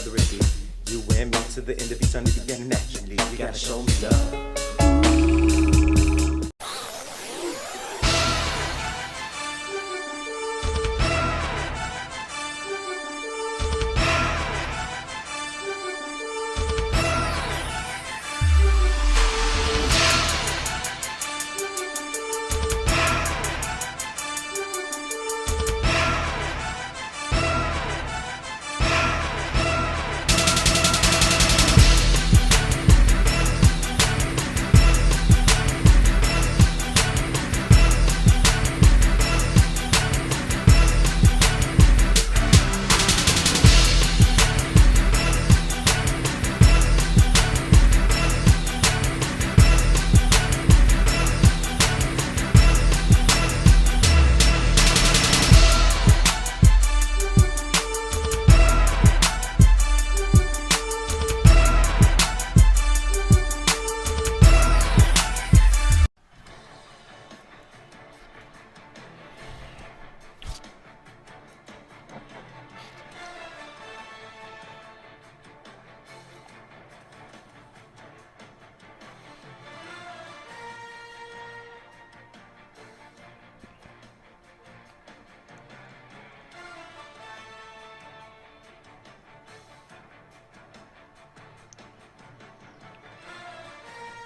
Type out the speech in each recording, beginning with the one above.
whether it be you and me to the end of eternity beginning naturally. You gotta show me love.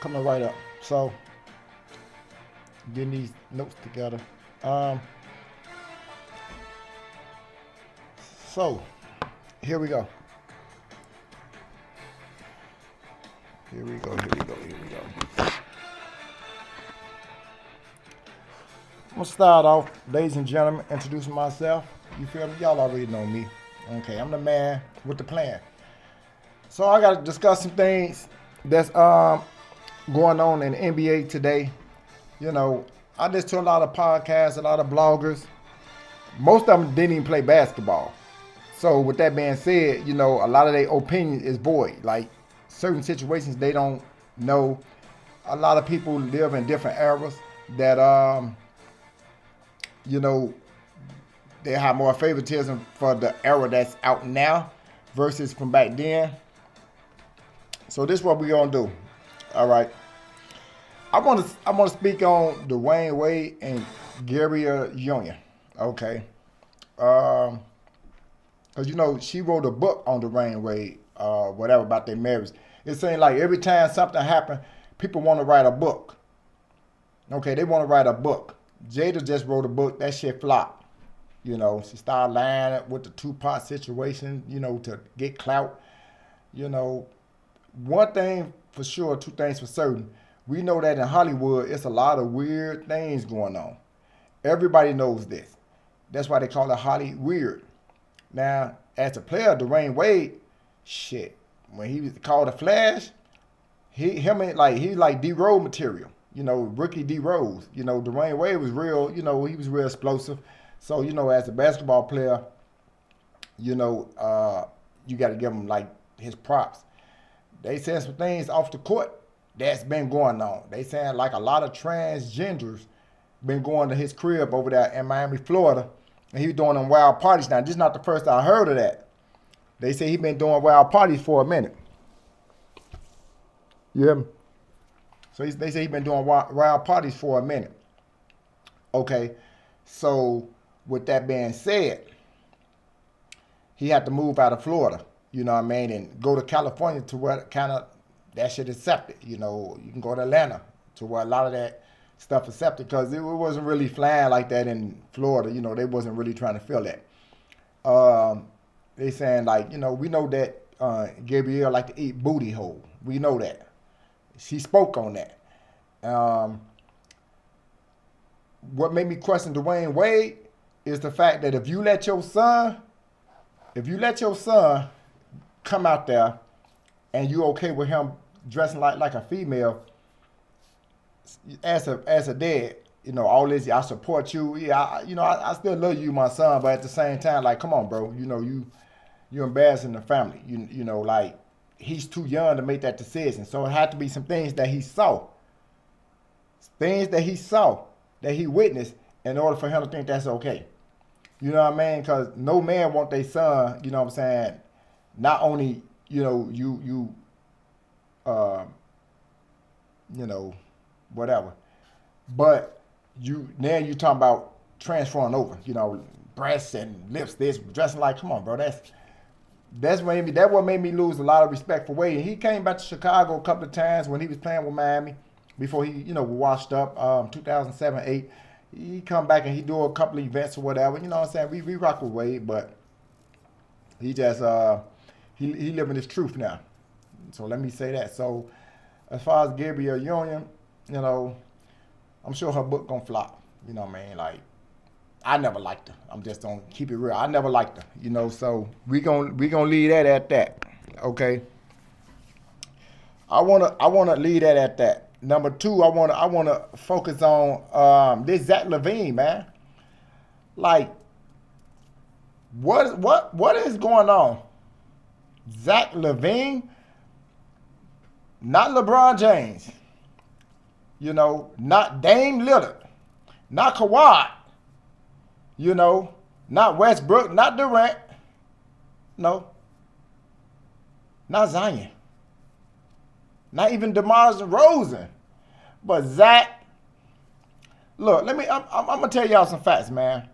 Coming right up. So, getting these notes together. So, here we go. Here we go. I'm gonna start off, ladies and gentlemen, introducing myself. You feel me? Y'all already know me. Okay, I'm the man with the plan. So I gotta discuss some things that's going on in the NBA today. You know, I listen to a lot of podcasts, a lot of bloggers. Most of them didn't even play basketball. So with that being said, you know, a lot of their opinion is void. Like certain situations they don't know. A lot of people live in different eras that, you know, they have more favoritism for the era that's out now versus from back then. So this is what we're gonna do. All right. I want to speak on Dwayne Wade and Gary Jr. Okay. Because, you know, she wrote a book on Dwayne Wade, whatever, about their marriage. It seems like every time something happens, people want to write a book. Okay, they want to write a book. Jada just wrote a book. That shit flopped. You know, she started lying with the Tupac situation, you know, to get clout. You know, one thing for sure, two things for certain. We know that in Hollywood, it's a lot of weird things going on. Everybody knows this. That's why they call it Holly weird. Now, as a player, Dwayne Wade, shit, when he was called a Flash, he's like D-Rose material. You know, rookie D-Rose. You know, Dwayne Wade was real, you know, he was real explosive. So, you know, as a basketball player, you know, you got to give him, like, his props. They said some things off the court that's been going on. They saying like a lot of transgenders been going to his crib over there in Miami, Florida, and he was doing them wild parties. Now, this is not the first I heard of that. They say he been doing wild parties for a minute. You hear me? So they say he been doing wild parties for a minute. Okay, so with that being said, he had to move out of Florida, you know what I mean, and go to California to where kind of that shit is accepted. You know, you can go to Atlanta to where a lot of that stuff is accepted because it wasn't really flying like that in Florida. You know, they wasn't really trying to feel that. They saying like, you know, we know that Gabrielle like to eat booty hole. We know that. She spoke on that. What made me question Dwayne Wade is the fact that if you let your son come out there and you okay with him dressing like a female, as a dad, you know, all this, I support you. Yeah, I still love you, my son, but at the same time, like, come on, bro, you know, you're embarrassing the family. You know, like, he's too young to make that decision. So it had to be some things that he saw. Things that he saw, that he witnessed, in order for him to think that's okay. You know what I mean? Because no man want their son, you know what I'm saying, not only whatever, but now you talking about transferring over, breasts and lips, this dressing like, come on, bro, that what made me lose a lot of respect for Wade. He came back to Chicago a couple of times when he was playing with Miami before he, was washed up, 2007, 8. He come back and he do a couple of events or whatever. You know what I'm saying? We rock with Wade, but he just he living his truth now. So let me say that. So as far as Gabrielle Union, I'm sure her book gonna flop. You know what I mean? Like, I never liked her. I'm just gonna keep it real. I never liked her. So we gonna leave that at that. Okay. I wanna leave that at that. Number 2, I wanna focus on this Zach LaVine, man. Like, what is going on? Zach LaVine, not LeBron James. Not Dame Lillard, not Kawhi. Not Westbrook, not Durant. No. Not Zion. Not even DeMar DeRozan. But Zach, look, I'm going to tell y'all some facts, man.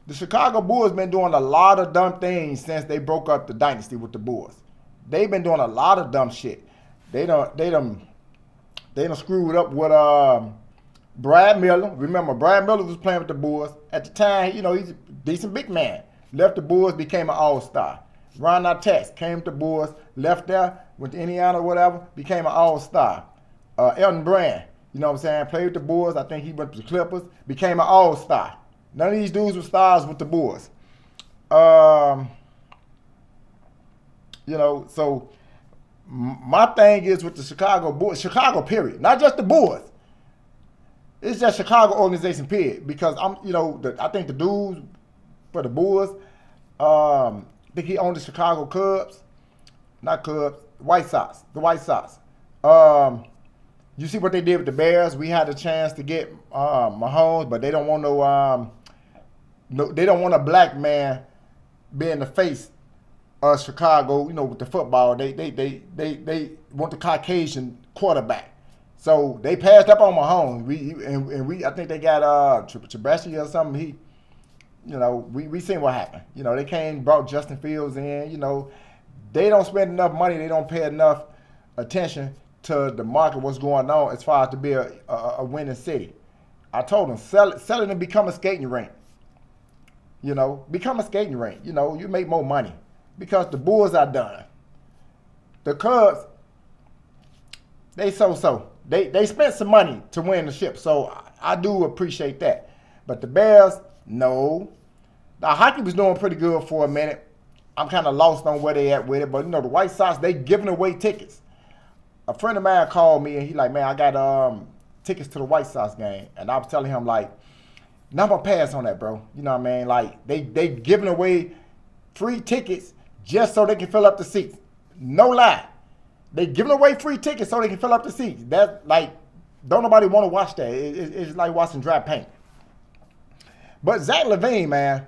The Chicago Bulls been doing a lot of dumb things since they broke up the dynasty with the Bulls. They've been doing a lot of dumb shit. They done screwed up with Brad Miller. Remember, Brad Miller was playing with the Bulls. At the time, he's a decent big man. Left the Bulls, became an all-star. Ron Artest came to the Bulls, left there, went to Indiana or whatever, became an all-star. Elton Brand, played with the Bulls. I think he went to the Clippers, became an all-star. None of these dudes were stars with the Bulls. So my thing is with the Chicago Bulls, Chicago period, not just the Bulls. It's just Chicago organization period, because I think the dudes for the Bulls, I think he owned the Chicago Cubs, not Cubs, White Sox, the White Sox. You see what they did with the Bears? We had a chance to get Mahomes, but they don't want they don't want a black man being the face of Chicago. With the football, they want the Caucasian quarterback. So they passed up on Mahomes. I think they got Trubisky or something. We seen what happened. They came, brought Justin Fields in. They don't spend enough money. They don't pay enough attention to the market, what's going on as far as to be a winning city. I told them, sell it and become a skating rink. Become a skating rink. You make more money because the Bulls are done. The Cubs, they so. They spent some money to win the ship, so I do appreciate that. But the Bears, no. The hockey was doing pretty good for a minute. I'm kind of lost on where they at with it, but the White Sox, they giving away tickets. A friend of mine called me and he like, man, I got tickets to the White Sox game, and I was telling him like, no, I'm gonna pass on that, bro. You know what I mean? Like they giving away free tickets just so they can fill up the seats. No lie. They giving away free tickets so they can fill up the seats. That, like, don't nobody want to watch that. It's like watching dry paint. But Zach LaVine, man,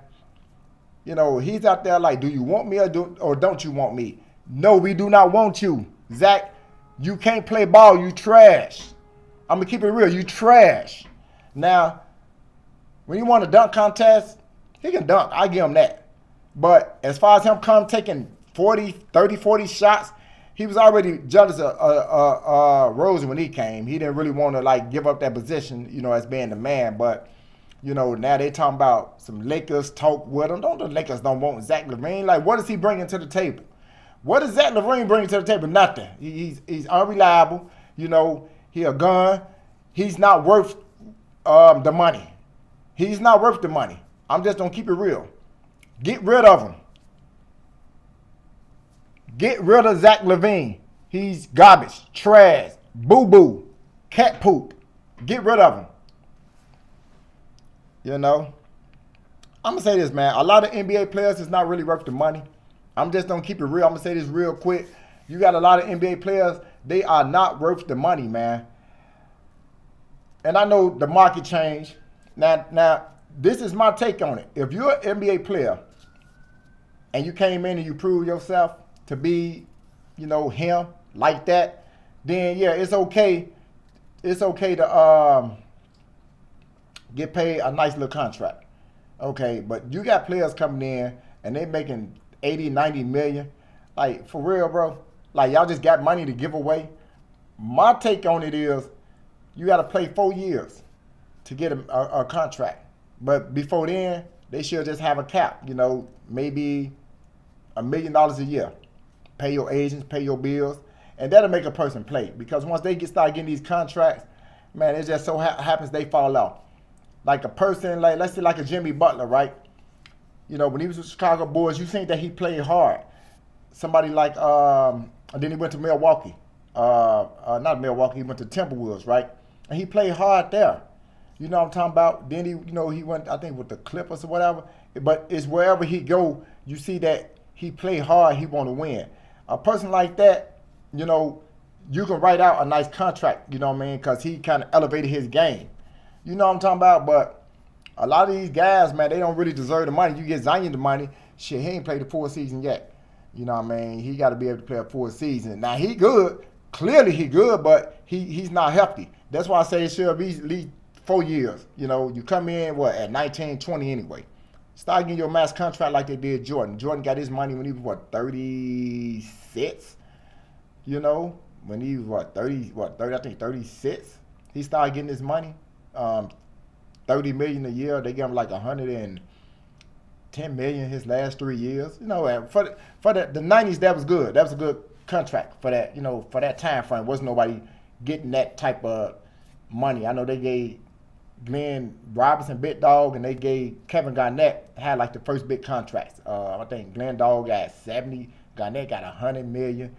he's out there like, do you want me or don't you want me? No, we do not want you. Zach, you can't play ball. You trash. I'm going to keep it real. You trash. Now, when you want a dunk contest, he can dunk. I give him that. But as far as him taking 40 shots, he was already jealous of Rosen when he came. He didn't really want to give up that position, as being the man. But, now they talking about some Lakers talk with him. The Lakers don't want Zach LaVine. Like, what is he bringing to the table? What is Zach LaVine bringing to the table? Nothing. He's unreliable. He a gun. He's not worth the money. He's not worth the money. I'm just going to keep it real. Get rid of him. Get rid of Zach LaVine. He's garbage, trash, boo-boo, cat poop. Get rid of him. I'm going to say this, man. A lot of NBA players is not really worth the money. I'm just going to keep it real. I'm going to say this real quick. You got a lot of NBA players. They are not worth the money, man. And I know the market changed. Now, this is my take on it. If you're an NBA player and you came in and you proved yourself to be, him like that, then yeah, it's okay. It's okay to get paid a nice little contract. Okay, but you got players coming in and they making 80, 90 million. Like, for real, bro. Like, y'all just got money to give away. My take on it is you got to play 4 years to get a contract. But before then, they should just have a cap, maybe $1 million a year. Pay your agents, pay your bills, and that'll make a person play. Because once they start getting these contracts, man, it just so happens they fall off. Like a person, like let's say like a Jimmy Butler, right? When he was with Chicago Bulls, you think that he played hard. Somebody like, and then he went to Milwaukee. Not Milwaukee, he went to Timberwolves, right? And he played hard there. You know what I'm talking about? Then he went, I think, with the Clippers or whatever. But it's wherever he go, you see that he play hard, he want to win. A person like that, you can write out a nice contract, you know what I mean? Because he kind of elevated his game. You know what I'm talking about? But a lot of these guys, man, they don't really deserve the money. You get Zion the money, shit, he ain't played the full season yet. You know what I mean? He got to be able to play a full season. Now, he good. Clearly, he good, but he's not healthy. That's why I say it should be at least 4 years. You come in, at 19, 20 anyway. Start getting your max contract like they did Jordan. Jordan got his money when he was, 36? When he was, 30, I think 36. He started getting his money. $30 million a year. They gave him like $110 million his last 3 years. For the 90s, that was good. That was a good contract for that. For that time frame. Wasn't nobody getting that type of money. I know they gave Glenn Robinson big dog, and they gave Kevin Garnett had like the first big contracts. I think Glenn Dog got 70, Garnett got 100 million,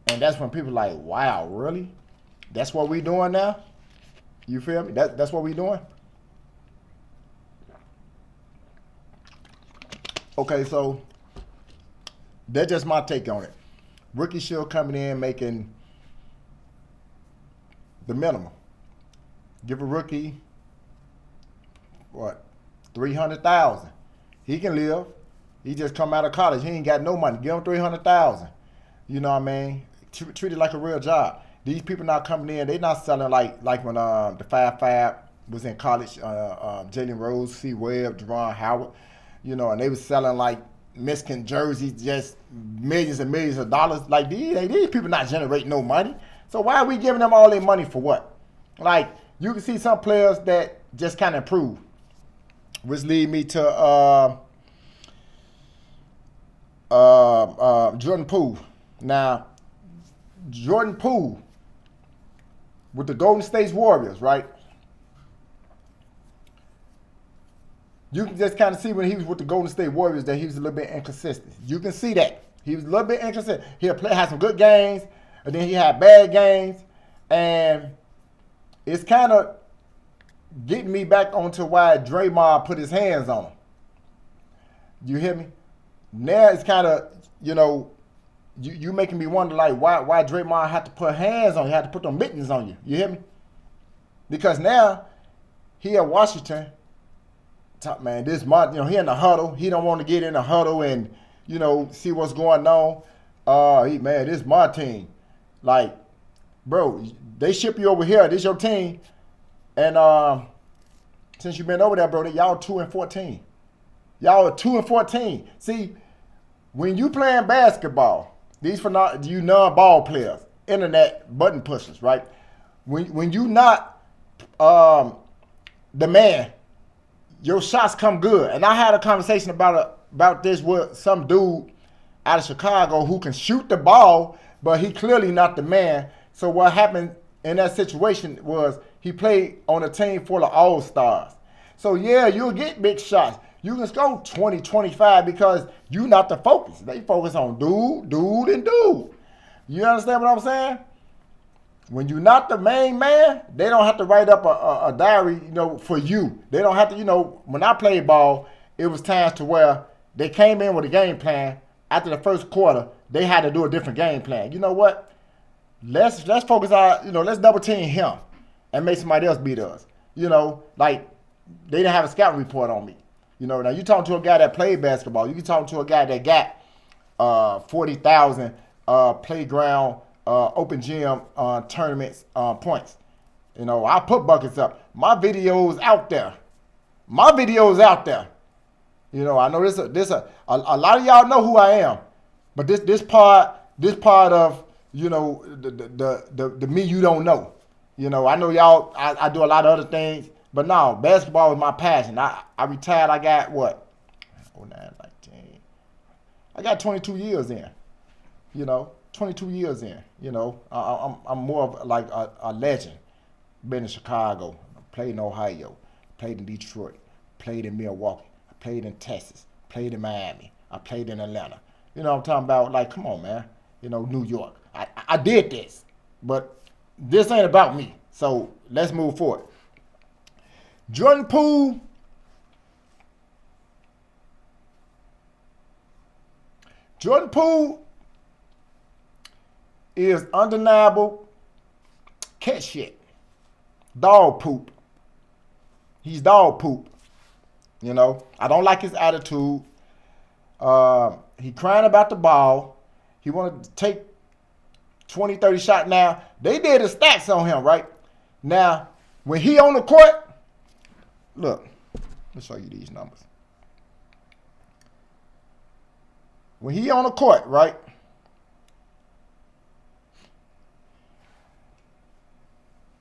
and that's when people like, wow, really? That's what we doing now? You feel me? That's what we doing? Okay, so that's just my take on it. Rookie Shield coming in making the minimum. Give a rookie, $300,000. He can live. He just come out of college. He ain't got no money. Give him $300,000. You know what I mean? Treat it like a real job. These people not coming in. They not selling like when the 5-5 was in college. Jalen Rose, C. Webb, Jerron Howard. And they was selling like Mexican jerseys, just millions and millions of dollars. Like these people not generating no money. So why are we giving them all their money for what? Like, you can see some players that just kind of improve, which lead me to Jordan Poole. Now, Jordan Poole with the Golden State Warriors, right? You can just kind of see when he was with the Golden State Warriors that he was a little bit inconsistent. You can see that. He was a little bit inconsistent. He'll had some good games, and then he had bad games, and it's kind of getting me back onto why Draymond put his hands on him. You hear me? Now it's kind of, you making me wonder, like, why Draymond had to put hands on you, had to put them mittens on you. You hear me? Because now he at Washington, top man, this month, he in the huddle. He don't want to get in the huddle and, see what's going on. Man, this is my team. Like, bro, they ship you over here. This your team. And since you've been over there, bro, y'all 2-14. Y'all are 2-14. See, when you playing basketball, these for not you non-ball players, internet button pushers, right? When you not the man, your shots come good. And I had a conversation about this with some dude out of Chicago who can shoot the ball, but he clearly not the man. So what happened in that situation was he played on a team full of all-stars. So yeah, you'll get big shots. You can score 20, 25 because you're not the focus. They focus on dude, and dude. You understand what I'm saying? When you're not the main man, they don't have to write up a diary, for you. They don't have to, when I played ball, it was times to where they came in with a game plan. After the first quarter, they had to do a different game plan. You know what? Let's focus on, let's double team him and make somebody else beat us. Like they didn't have a scouting report on me. Now you talking to a guy that played basketball. You can talk to a guy that got 40,000 playground open gym tournaments points. You know, I put buckets up. My video's out there. My video's out there. You know, I know a lot of y'all know who I am, but this part of, you know, the me you don't know. You know, I know y'all. I do a lot of other things, but no, basketball is my passion. I retired. I got what? 09, 19. I got 22 years in. You know, 22 years in. You know, I'm more of like a legend. Been in Chicago, played in Ohio, played in Detroit, played in Milwaukee, I played in Texas, played in Miami, I played in Atlanta. You know what I'm talking about? Like, come on, man. You know, New York. I did this, but this ain't about me. So let's move forward. Jordan Poole. Jordan Poole is undeniable cat shit. Dog poop. He's dog poop. You know, I don't like his attitude. He crying about the ball. He wanted to take 20, 30 shots. Now, they did the stats on him, right? Now, when he on the court, look, let's show you these numbers. When he on the court, right?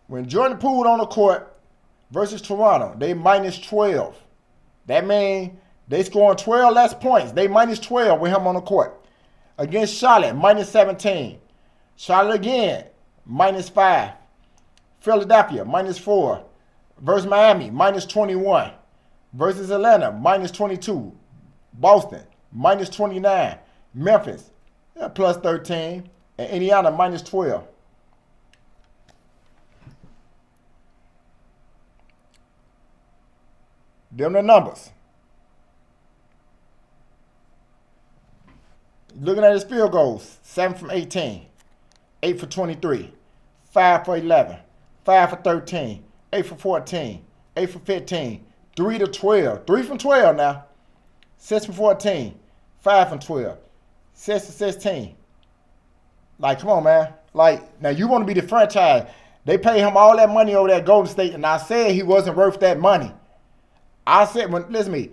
When Jordan Poole on the court versus Toronto, they minus 12. That means they scoring 12 less points. They minus 12 with him on the court. Against Charlotte, minus 17. Charlotte again, minus 5. Philadelphia, minus 4. Versus Miami, minus 21. Versus Atlanta, minus 22. Boston, minus 29. Memphis, plus 13. And Indiana, minus 12. Them the numbers. Looking at his field goals, 7 from 18, 8 for 23, 5 for 11, 5 for 13, 8 for 14, 8 for 15, 3 to 12, 3 from 12 now, 6 from 14, 5 from 12, 6 to 16. Like, come on, man. Like, now you want to be the franchise. They pay him all that money over there at Golden State, and I said he wasn't worth that money. I said, listen to me,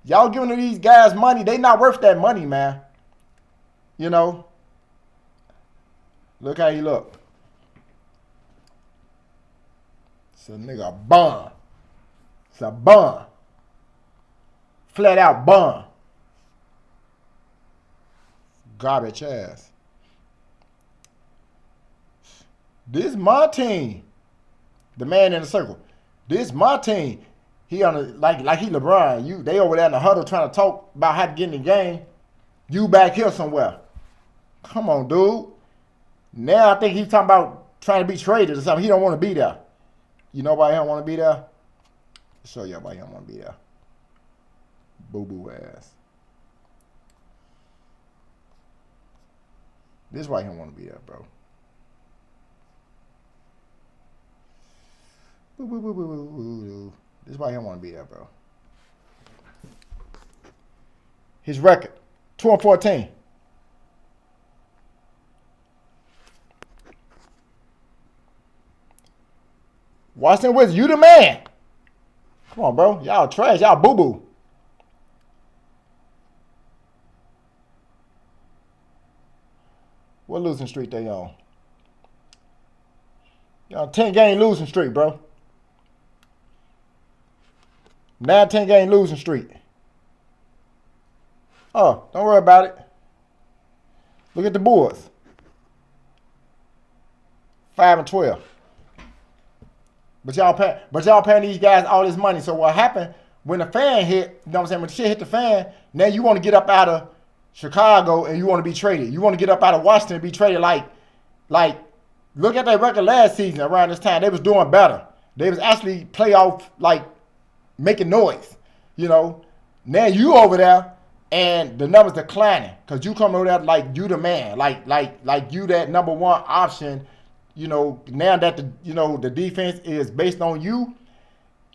y'all giving these guys money, they not worth that money, man. You know, look how he look. It's a nigga bum. It's a bum. Flat out bum. Garbage ass. This my team. The man in the circle. This my team. He on a, like he LeBron. They over there in the huddle trying to talk about how to get in the game. You back here somewhere. Come on, dude. Now I think he's talking about trying to be traded or something. He don't want to be there. You know why he don't want to be there? I'll show you why he don't want to be there. Boo-boo ass. This is why he don't want to be there, bro. Boo-boo-boo-boo-boo-boo. This is why he don't want to be there, bro. His record, 2-14. Washington Wizards, you the man. Come on, bro. Y'all trash. Y'all boo-boo. What losing streak they on? Y'all 10-game losing streak, bro. 9-10-game losing streak. Oh, don't worry about it. Look at the boards. 5-12. But y'all paying these guys all this money. So what happened when the fan hit, you know what I'm saying? When the shit hit the fan, now you want to get up out of Chicago and you want to be traded. You want to get up out of Washington and be traded like look at their record last season around this time. They was doing better. They was actually playoff, like, making noise, you know. Now you over there and the numbers declining because you come over there like you the man, like you that number one option. You know, now that the defense is based on you,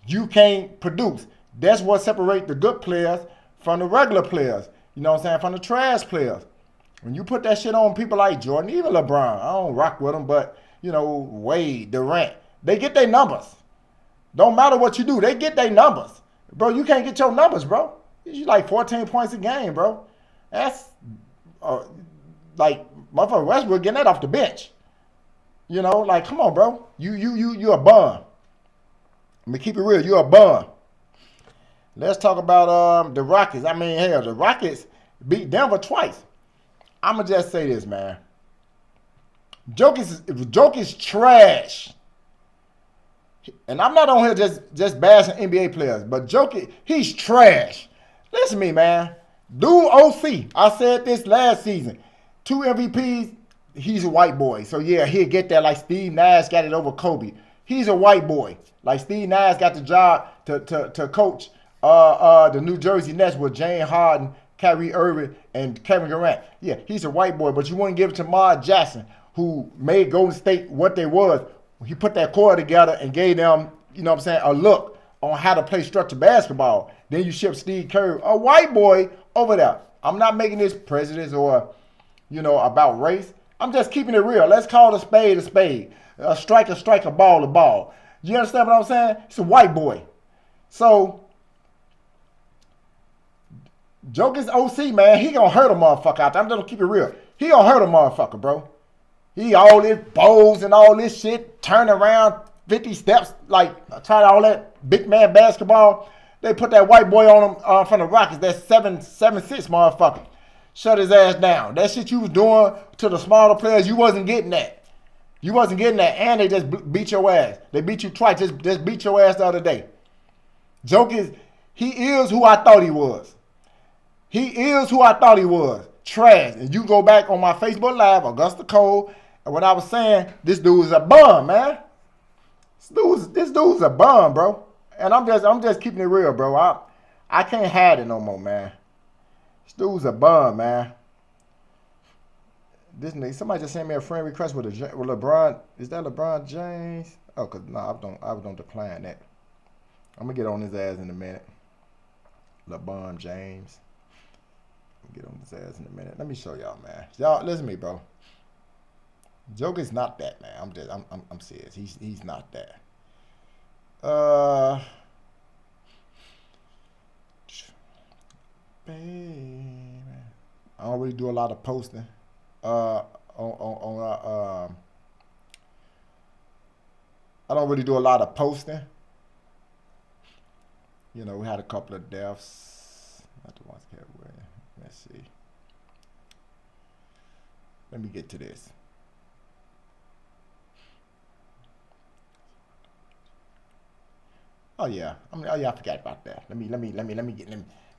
you can't produce. That's what separates the good players from the regular players. You know what I'm saying? From the trash players. When you put that shit on people like Jordan, even LeBron, I don't rock with them, but, Wade, Durant, they get their numbers. Don't matter what you do, they get their numbers. Bro, you can't get your numbers, bro. You like 14 points a game, bro. That's like motherfucker Westbrook getting that off the bench. Like, come on, bro. You a bum. Let me keep it real. You're a bum. Let's talk about the Rockets. I mean, hell, the Rockets beat Denver twice. I'ma just say this, man. Jokic's trash. And I'm not on here just bashing NBA players, but Jokic, he's trash. Listen to me, man. Dude OC, I said this last season. 2 MVPs, he's a white boy. So yeah, he'll get that like Steve Nash got it over Kobe. He's a white boy. Like Steve Nash got the job to coach the New Jersey Nets with James Harden, Kyrie Irving, and Kevin Durant. Yeah, he's a white boy, but you wouldn't give it to Mark Jackson, who made Golden State what they was. He put that core together and gave them, a look on how to play structured basketball. Then you ship Steve Kerr, a white boy, over there. I'm not making this prejudice or, about race. I'm just keeping it real. Let's call a spade a spade. A striker, ball a ball. You understand what I'm saying? It's a white boy. So, Jokic's OC, man, he gonna hurt a motherfucker out there. I'm just gonna keep it real. He gonna hurt a motherfucker, bro. He all this bows and all this shit, turn around 50 steps, like trying all that big man basketball. They put that white boy on him from the Rockets, that 7'6" motherfucker. Shut his ass down. That shit you was doing to the smaller players, you wasn't getting that. You wasn't getting that, and they just beat your ass. They beat you twice, just beat your ass the other day. He is who I thought he was. He is who I thought he was. Trash. And you go back on my Facebook Live, Augusta Cole, and what I was saying, this dude is a bum, man. This dude's a bum, bro. And I'm just keeping it real, bro. I can't hide it no more, man. This dude's a bum, man. This nigga, somebody just sent me a friend request with LeBron. Is that LeBron James? Oh, cause no, I don't decline that. I'm gonna get on his ass in a minute. LeBron James. Get on his ass in a minute. Let me show y'all, man. Y'all listen to me, bro. Joker's not that, man. I'm serious. He's not that. Baby. I don't really do a lot of posting. I don't really do a lot of posting. We had a couple of deaths. Not the ones kept wearing. Let's see. Let me get to this. Oh yeah, I forgot about that. Let me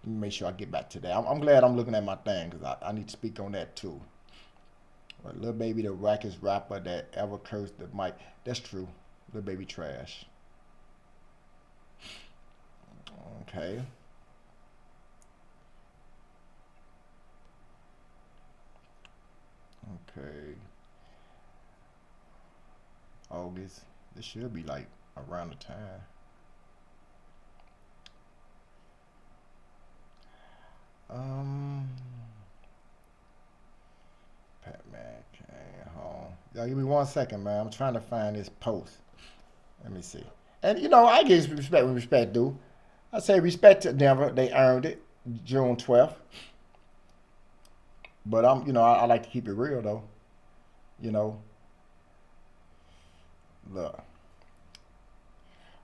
make sure I get back to that. I'm glad I'm looking at my thing because I need to speak on that too. Well, Lil Baby, the wackest rapper that ever cursed the mic. That's true. Lil Baby trash. Okay. Okay. August. This should be like around the time. Pat-Man came home. Y'all give me 1 second, man. I'm trying to find this post. Let me see. And I give respect when respect due. I say respect to Denver. They earned it. June 12th. But I like to keep it real though. Look.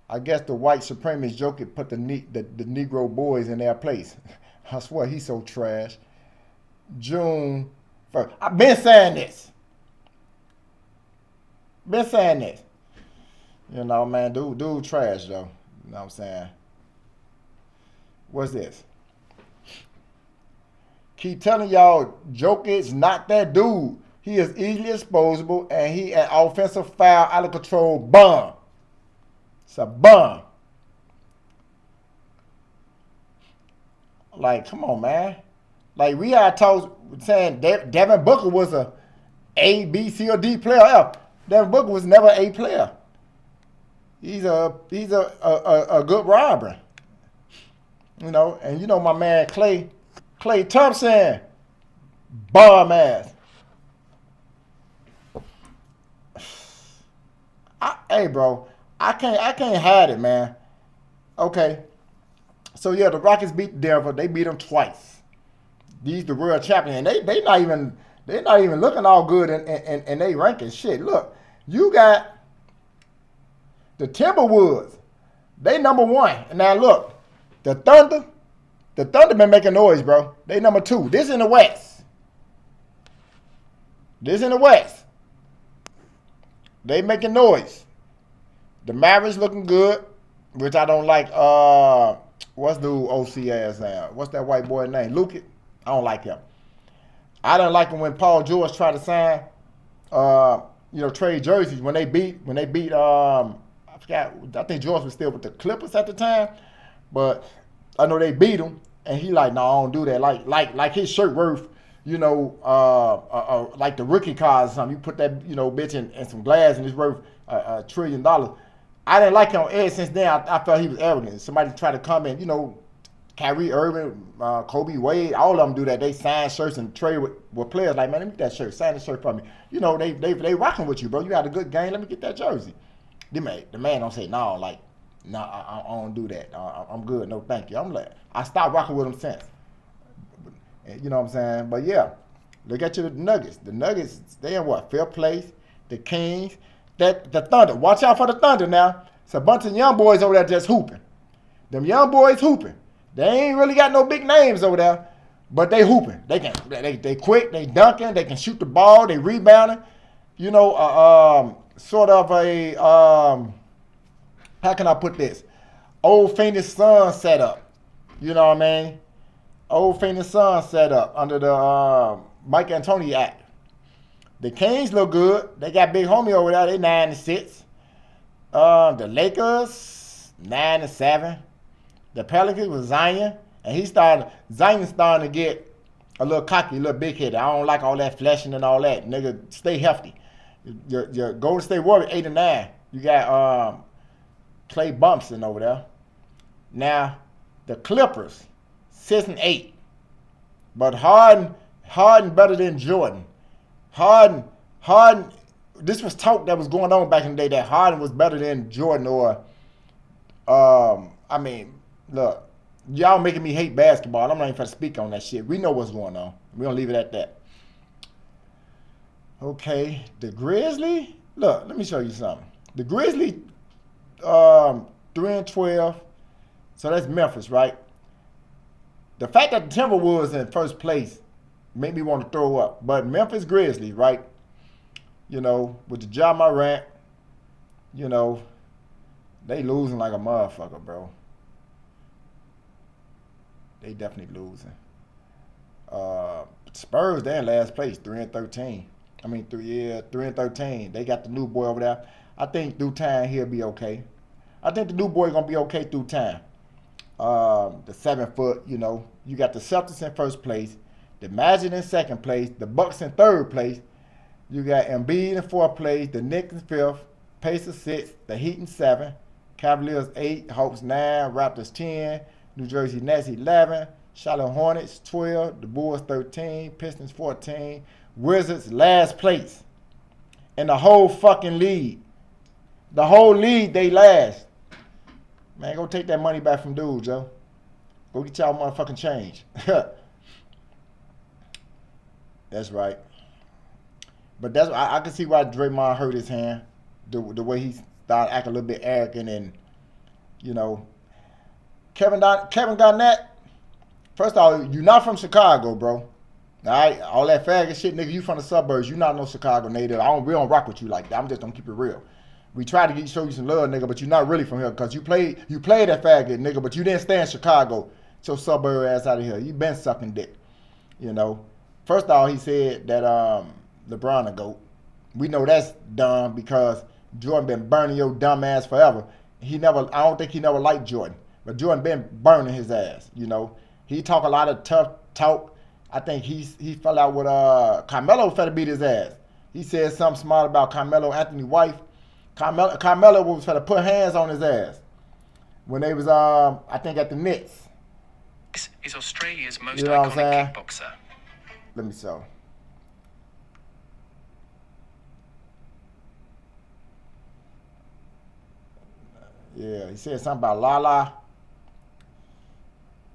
I guess the white supremacist joker put the Negro boys in their place. I swear he's so trash. June 1st. I've been saying this. Man, dude trash though. You know what I'm saying? What's this? Keep telling y'all, Joker is not that dude. He is easily exposable and he an offensive foul, out of control bum. It's a bum. Like, come on, man. Like, we had talks saying Devin Booker was A, B, C, or D player. F. Devin Booker was never A player. He's a good robber. And my man Klay Thompson. Bum ass. Hey, bro, I can't hide it, man. Okay, so yeah, the Rockets beat Denver. They beat them twice. These the world champion, and they not even looking all good in they ranking. Shit, look, you got the Timberwolves. They number one. And now look, the Thunder. The Thunder been making noise, bro. They number two. This in the West. This in the West. They making noise. The Mavericks looking good, which I don't like. What's the OC ass now? What's that white boy name? Luka. I don't like him. I didn't like him when Paul George tried to sign, trade jerseys when they beat. I forgot. I think George was still with the Clippers at the time, but I know they beat him, and he like, no, I don't do that. Like his shirt worth, like the rookie cards or something. You put that, bitch in some glass, and it's worth $1 trillion. I didn't like him ever since then. I felt he was arrogant. Somebody tried to come in, Kyrie Irving, Kobe Wade, all of them do that. They sign shirts and trade with players. Like, man, let me get that shirt. Sign the shirt for me. They rocking with you, bro. You had a good game. Let me get that jersey. The man don't say, no, like, no, I don't do that. I'm good. No, thank you. I'm like, I stopped rocking with them since. You know what I'm saying? But, yeah, look at the Nuggets. The Nuggets, they in what? Fifth place. The Kings. The Thunder. Watch out for the Thunder now. It's a bunch of young boys over there just hooping. Them young boys hooping. They ain't really got no big names over there, but they hooping. They quick, they dunking, they can shoot the ball, they rebounding. Sort of a how can I put this? Old Phoenix Suns setup. You know what I mean? Old Phoenix Suns setup under the Mike D'Antoni Act. The Kings look good. They got big homie over there. They 9-6. The Lakers 9-7. The Pelicans was Zion, and Zion's starting to get a little cocky, a little big-headed. I don't like all that flashing and all that. Nigga, stay healthy. Your Golden State Warriors 8-9. You got Clay Bumpson over there. Now, the Clippers 6-8. But Harden better than Jordan. Harden. This was talk that was going on back in the day that Harden was better than Jordan or, look, y'all making me hate basketball. I'm not even going to speak on that shit. We know what's going on. We're going to leave it at that. Okay, the Grizzlies. Look, let me show you something. The Grizzlies, 3-12. So that's Memphis, right? The fact that the Timberwolves in first place made me want to throw up. But Memphis Grizzlies, right? With the Ja Morant, they losing like a motherfucker, bro. They definitely losing. Spurs, they're in last place, 3-13. 3-13. They got the new boy over there. I think through time he'll be okay. I think the new boy gonna be okay through time. The 7 foot, you got the Celtics in first place, the Magic in second place, the Bucks in third place. You got Embiid in fourth place, the Knicks in fifth, Pacers 6, the Heat in 7, Cavaliers 8, Hawks 9, Raptors 10, New Jersey Nets 11, Charlotte Hornets 12, the Bulls 13, Pistons 14, Wizards last place in the whole fucking league. The whole league, they last. Man, go take that money back from dudes, yo. Go get y'all motherfucking change. That's right. But I can see why Draymond hurt his hand. The way he started acting a little bit arrogant and, Kevin Garnett, first of all, you're not from Chicago, bro. All right? All that faggot shit, nigga, you from the suburbs. You not no Chicago native. We don't rock with you like that. I'm just going to keep it real. We try to show you some love, nigga, but you're not really from here because you played that faggot, nigga, but you didn't stay in Chicago. Get your suburb ass out of here. You been sucking dick, First of all, he said that LeBron a GOAT. We know that's dumb because Jordan been burning your dumb ass forever. I don't think he never liked Jordan, but Jordan been burning his ass. He talk a lot of tough talk. I think he fell out with Carmelo finna beat his ass. He said something smart about Carmelo Anthony's wife. Carmelo was finna put hands on his ass when they was I think at the Knicks. This is Australia's most iconic kickboxer. Let me show. Yeah, he said something about Lala,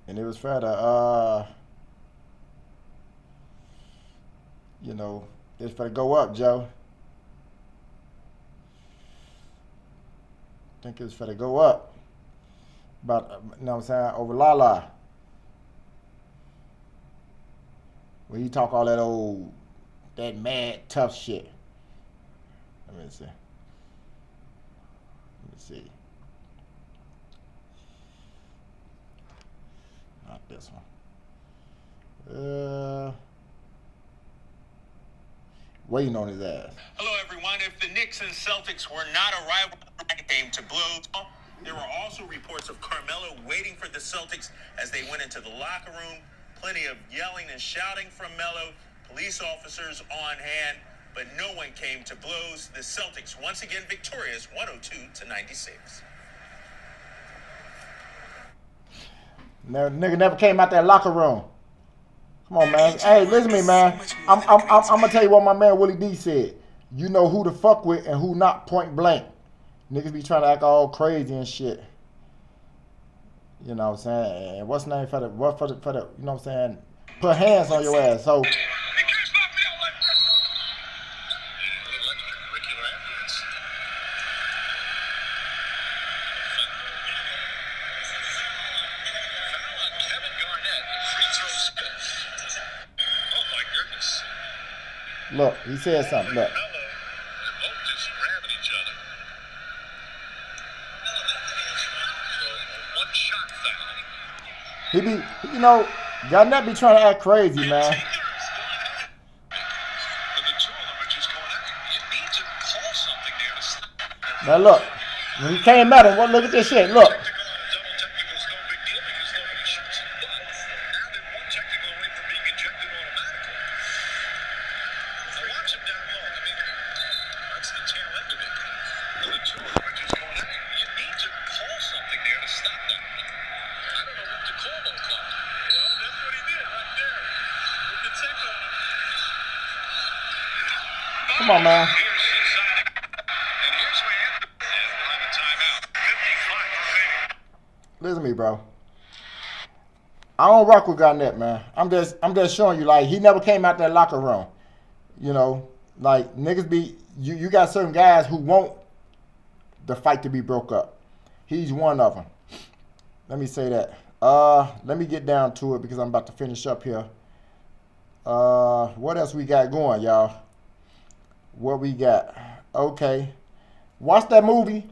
and it was for the it's for to go up, Joe. I think it was for to go up. But you know what I'm saying, over Lala. When you talk all that mad tough shit. Let me see. Not this one. Waiting on his ass. Hello, everyone. If the Knicks and Celtics were not a rival game to blows, there were also reports of Carmelo waiting for the Celtics as they went into the locker room. Plenty of yelling and shouting from Melo, police officers on hand, but no one came to blows. The Celtics once again victorious, 102-96. Nigga never came out that locker room. Come on, man. Hey, listen to me, man. I'm gonna tell you what my man Willie D said. You know who to fuck with and who not, point blank. Niggas be trying to act all crazy and shit. You know what I'm saying? And what's the name for the you know what I'm saying? Put hands on your ass. So look, he said something. Look. He be, Garnett be trying to act crazy, man. Now look, when he came at him, look at this shit. Look. Come on, man. Listen to me, bro. I don't rock with Garnett, man. I'm just showing you, like, he never came out that locker room. You know, like, niggas be, you got certain guys who want the fight to be broke up. He's one of them. Let me say that. Let me get down to it because I'm about to finish up here. What else we got going, y'all? What we got? Okay. Watch that movie.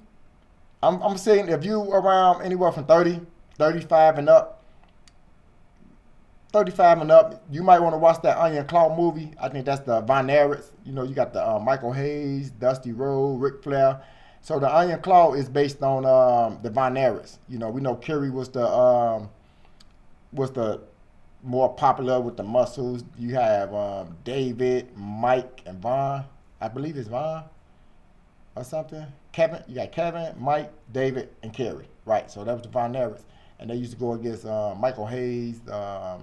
I'm saying if you around anywhere from 30, 35 and up, 35 and up, you might want to watch that Onion Claw movie. I think that's the Von Ericks. You know, you got the Michael Hayes, Dusty Rhodes, Ric Flair. So the Onion Claw is based on the Von Ericks. You know, we know Kerry was the more popular with the muscles. You have David, Mike, and Von. I believe it's Von or something. Kevin, you got Kevin, Mike, David, and Kerry. Right, so that was the Von Ericks. And they used to go against Michael Hayes. So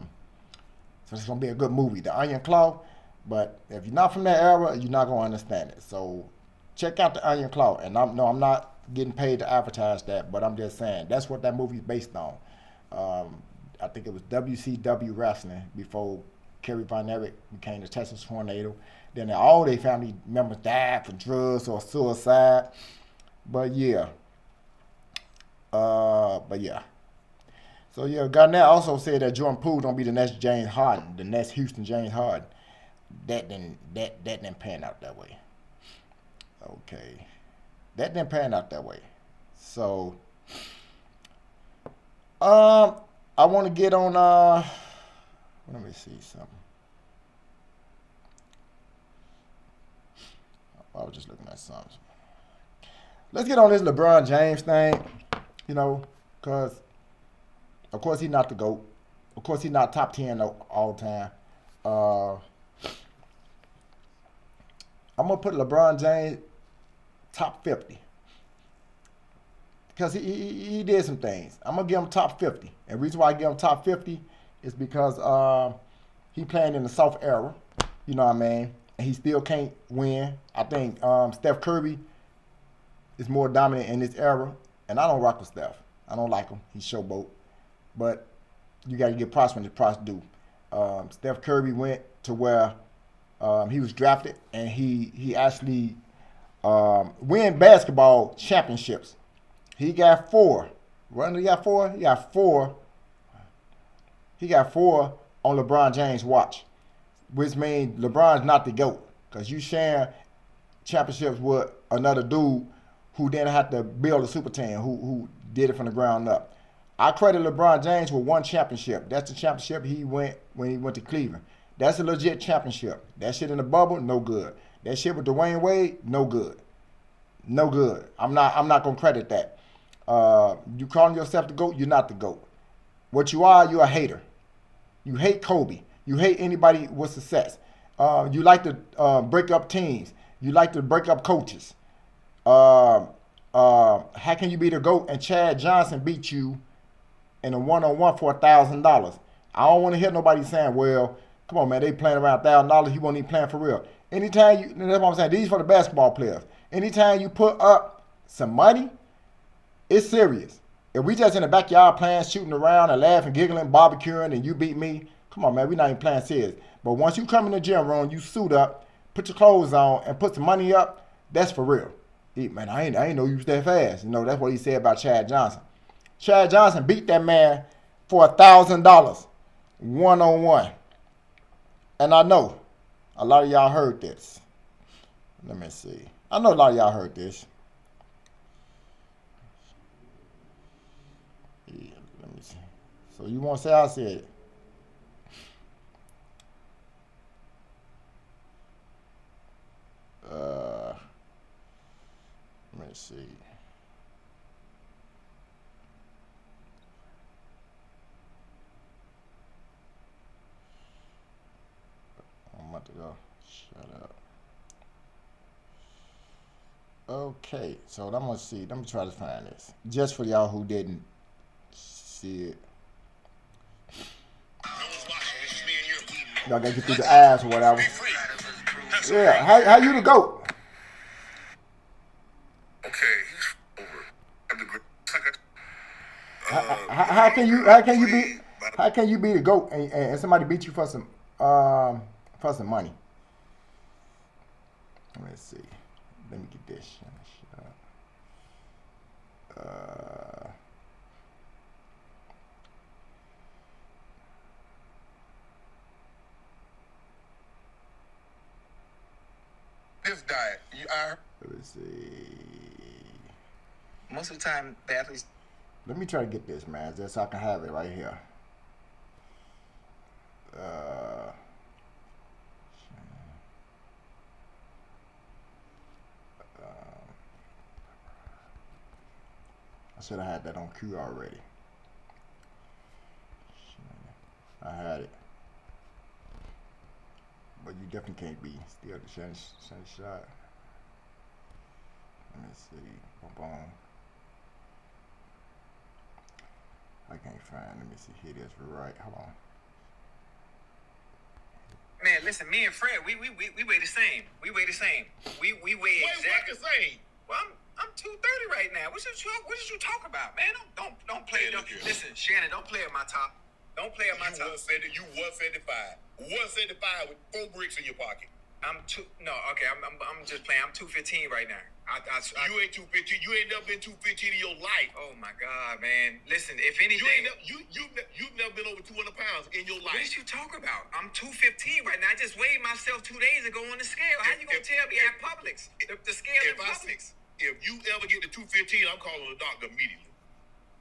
it's going to be a good movie, The Onion Claw. But if you're not from that era, you're not going to understand it. So check out The Onion Claw. And I'm not getting paid to advertise that, but I'm just saying that's what that movie's based on. I think it was WCW Wrestling before Kerry Von Erich became the Texas Tornado. Then all their family members died from drugs or suicide. But yeah. So yeah, Garnett also said that Jordan Poole don't be the next James Harden, the next Houston James Harden. That didn't pan out that way. Okay. That didn't pan out that way. So I want to get on let me see something. I was just looking at something. Let's get on this LeBron James thing, because of course he's not the GOAT. Of course he's not top 10 all time. I'm going to put LeBron James top 50. Because he did some things. I'm going to give him top 50. And the reason why I give him top 50 is because he playing in the soft era. You know what I mean? And he still can't win. I think Steph Curry is more dominant in this era. And I don't rock with Steph. I don't like him. He's showboat. But you got to get props when the props due. Steph Curry went to where he was drafted, and he actually win basketball championships. He got 4. He got 4? He got 4. He got 4 on LeBron James' watch, which means LeBron's not the GOAT, because you sharing championships with another dude who didn't have to build a super team, who did it from the ground up. I credit LeBron James with 1 championship. That's the championship he went when he went to Cleveland. That's a legit championship. That shit in the bubble, no good. That shit with Dwayne Wade, no good. No good. I'm not gonna credit that. You calling yourself the GOAT, you're not the GOAT. What you are, you're a hater. You hate Kobe. You hate anybody with success. You like to break up teams. You like to break up coaches. How can you be the GOAT and Chad Johnson beat you in a one-on-one for $1,000? I don't want to hear nobody saying, well, come on, man, they playing around $1,000. He wasn't even playing for real. Anytime you, that's what I'm saying, these for the basketball players. Anytime you put up some money, it's serious. If we just in the backyard playing, shooting around and laughing, giggling, barbecuing, and you beat me, come on, man, we not even playing serious. But once you come in the gym room, you suit up, put your clothes on, and put some money up, that's for real. Man, I ain't know you was that fast. You know, that's what he said about Chad Johnson. Chad Johnson beat that man for $1,000, one-on-one. And I know a lot of y'all heard this. Let me see. I know a lot of y'all heard this. Yeah, let me see. So you want to say I said it? Let me see. I'm about to go. Shut up. Okay, so I'm gonna see. Let me try to find this. Just for y'all who didn't see it. Y'all gotta get through the ass or whatever. Yeah, how you the GOAT? Okay, he's over. How can you be the GOAT and somebody beat you for some money? Let me see. Let me get this. This diet, Let me see. Most of the time, the athletes. Let me try to get this, man, just so I can have it right here. I should have had that on cue already. I had it. But you definitely can't be still the shiny shot. Let me see. Boom. I can't find. Let me see. Here it is. Right. Hold on. Man, listen. Me and Fred, we weigh the same. We weigh the same. We weigh exactly the same. Well, I'm 230 right now. What did you talk about, man? Don't play. Listen, Shannon. Don't play at my top. Don't play at my top. You 175. 175 with 4 bricks in your pocket. I'm just playing. I'm 215 right now. You ain't 215. You ain't never been 215 in your life. Oh my God, man! Listen, if anything, you've never been over 200 pounds in your life. What did you talk about? I'm 215 right now. I just weighed myself 2 days ago on the scale. How you gonna tell me at Publix? The scale at Publix. If you ever get to 215, I'm calling the doctor immediately.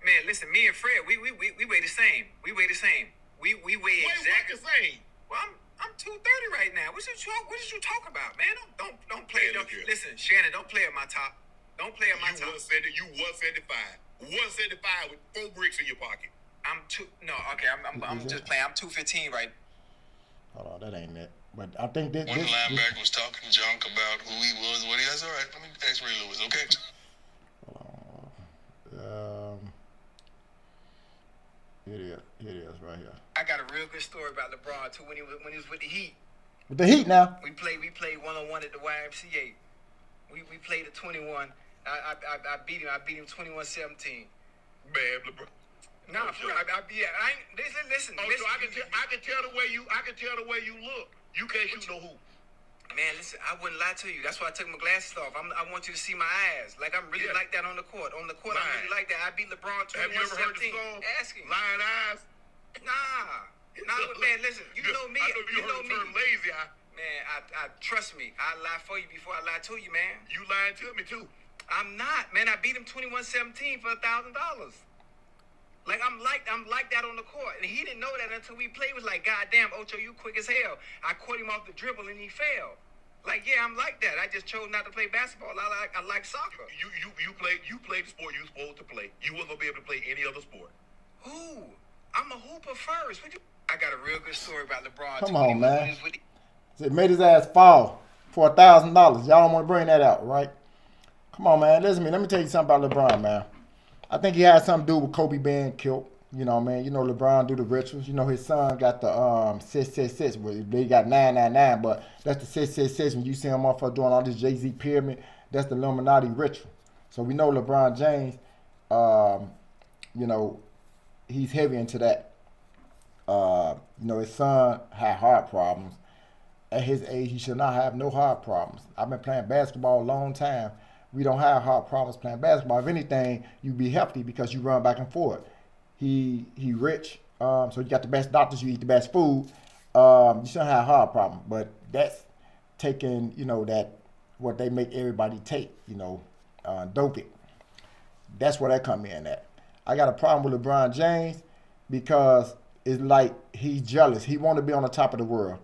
Man, listen, me and Fred, we weigh the same. We weigh the same. We weigh exactly the same. Well, I'm 230 right now. What did you talk about, man? Don't play. Listen, Shannon, don't play at my top. Don't play at my top. You 175. 175 with 4 bricks in your pocket. I'm just playing. I'm 215 right. Hold on, that ain't it. But I think this. One linebacker was talking junk about who he was, what he was. All right, let me ask Ray Lewis. Okay. Here it is right here. I got a real good story about LeBron too when he was with the Heat. With the Heat now. We played 1-on-1 at the YMCA. We played at 21. I beat him. I beat him 21-17. Man, LeBron. Nah, for real. Listen. So I can tell the way you look. You can't shoot no hoop. Man, listen, I wouldn't lie to you. That's why I took my glasses off. I want you to see my eyes. Like, I'm really like that on the court. On the court, I'm really like that. I beat LeBron 21-17. Have you ever heard the song? Ask him. Lion Eyes? Nah, man, listen. You know me. I know you heard the term lazy eye. Man, I trust me. I lie for you before I lie to you, man. You lying to me, too. I'm not, man. I beat him 21-17 for $1,000. Like I'm like that on the court, and he didn't know that until we played. He was like, "God damn, Ocho, you quick as hell." I caught him off the dribble, and he fell. Like, yeah, I'm like that. I just chose not to play basketball. I like soccer. You played the sport you were supposed to play. You weren't gonna be able to play any other sport. Who? I'm a hooper first. I got a real good story about LeBron. Come on, man. It made his ass fall for $1,000. Y'all don't want to bring that out, right? Come on, man. Listen to me. Let me tell you something about LeBron, man. I think he had something to do with Kobe being killed. You know, man. You know, LeBron do the rituals. You know, his son got the 666. Where they got 999, but that's the 666. When you see him motherfucker doing all this Jay-Z pyramid, that's the Illuminati ritual. So we know LeBron James, you know, he's heavy into that. You know, his son had heart problems. At his age, he should not have no heart problems. I've been playing basketball a long time. We don't have heart problems playing basketball. If anything, you be healthy because you run back and forth. He rich, so you got the best doctors. You eat the best food. You shouldn't have a heart problem. But that's taking, you know, that what they make everybody take. You know, dope it. That's where that come in at. I got a problem with LeBron James because it's like he's jealous. He want to be on the top of the world,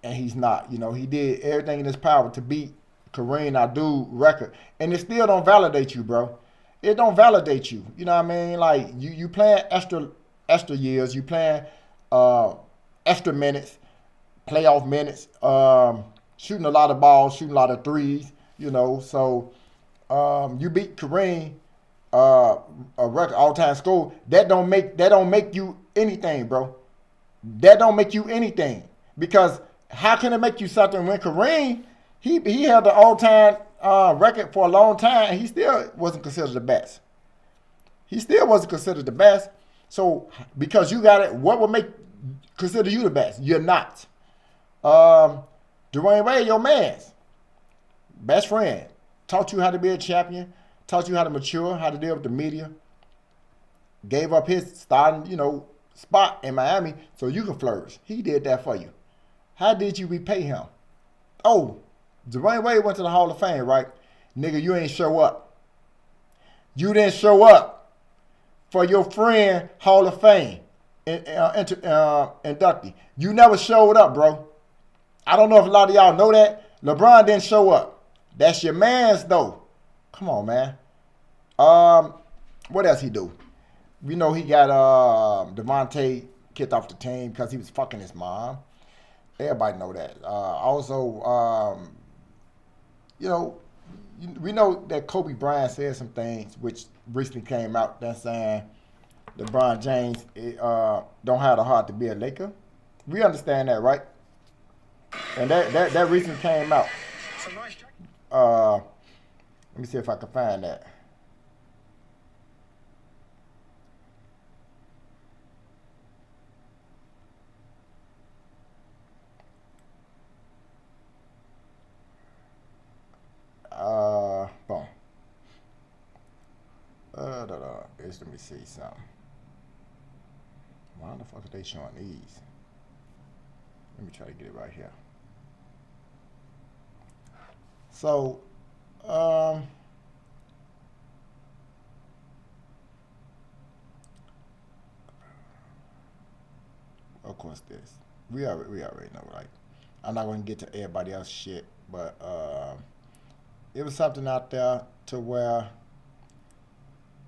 and he's not. You know, he did everything in his power to beat Kareem Abdul record, and it still don't validate you, bro. It don't validate you. You know what I mean? Like you playing extra years, you playing extra minutes, playoff minutes, shooting a lot of balls, shooting a lot of threes. You know, so you beat Kareem, a record all-time score. That don't make you anything, bro. That don't make you anything, because how can it make you something when Kareem? He had the all-time record for a long time, and he still wasn't considered the best. He still wasn't considered the best. So because you got it, what would consider you the best? You're not. Dwayne Wade, your man's best friend, taught you how to be a champion, taught you how to mature, how to deal with the media. Gave up his starting, you know, spot in Miami so you can flourish. He did that for you. How did you repay him? Oh, Dwayne Wade went to the Hall of Fame, right? Nigga, you ain't show up. You didn't show up for your friend Hall of Fame inductee. You never showed up, bro. I don't know if a lot of y'all know that. LeBron didn't show up. That's your man's, though. Come on, man. What else he do? We know he got Devontae kicked off the team because he was fucking his mom. Everybody know that. Also, you know, we know that Kobe Bryant said some things which recently came out that's saying LeBron James don't have the heart to be a Laker. We understand that, right? And that recently came out. Let me see if I can find that. Boom. Let me see something. Why the fuck are they showing these? Let me try to get it right here. So, of course, this we already know, right? I'm not going to get to everybody else's shit, but it was something out there to where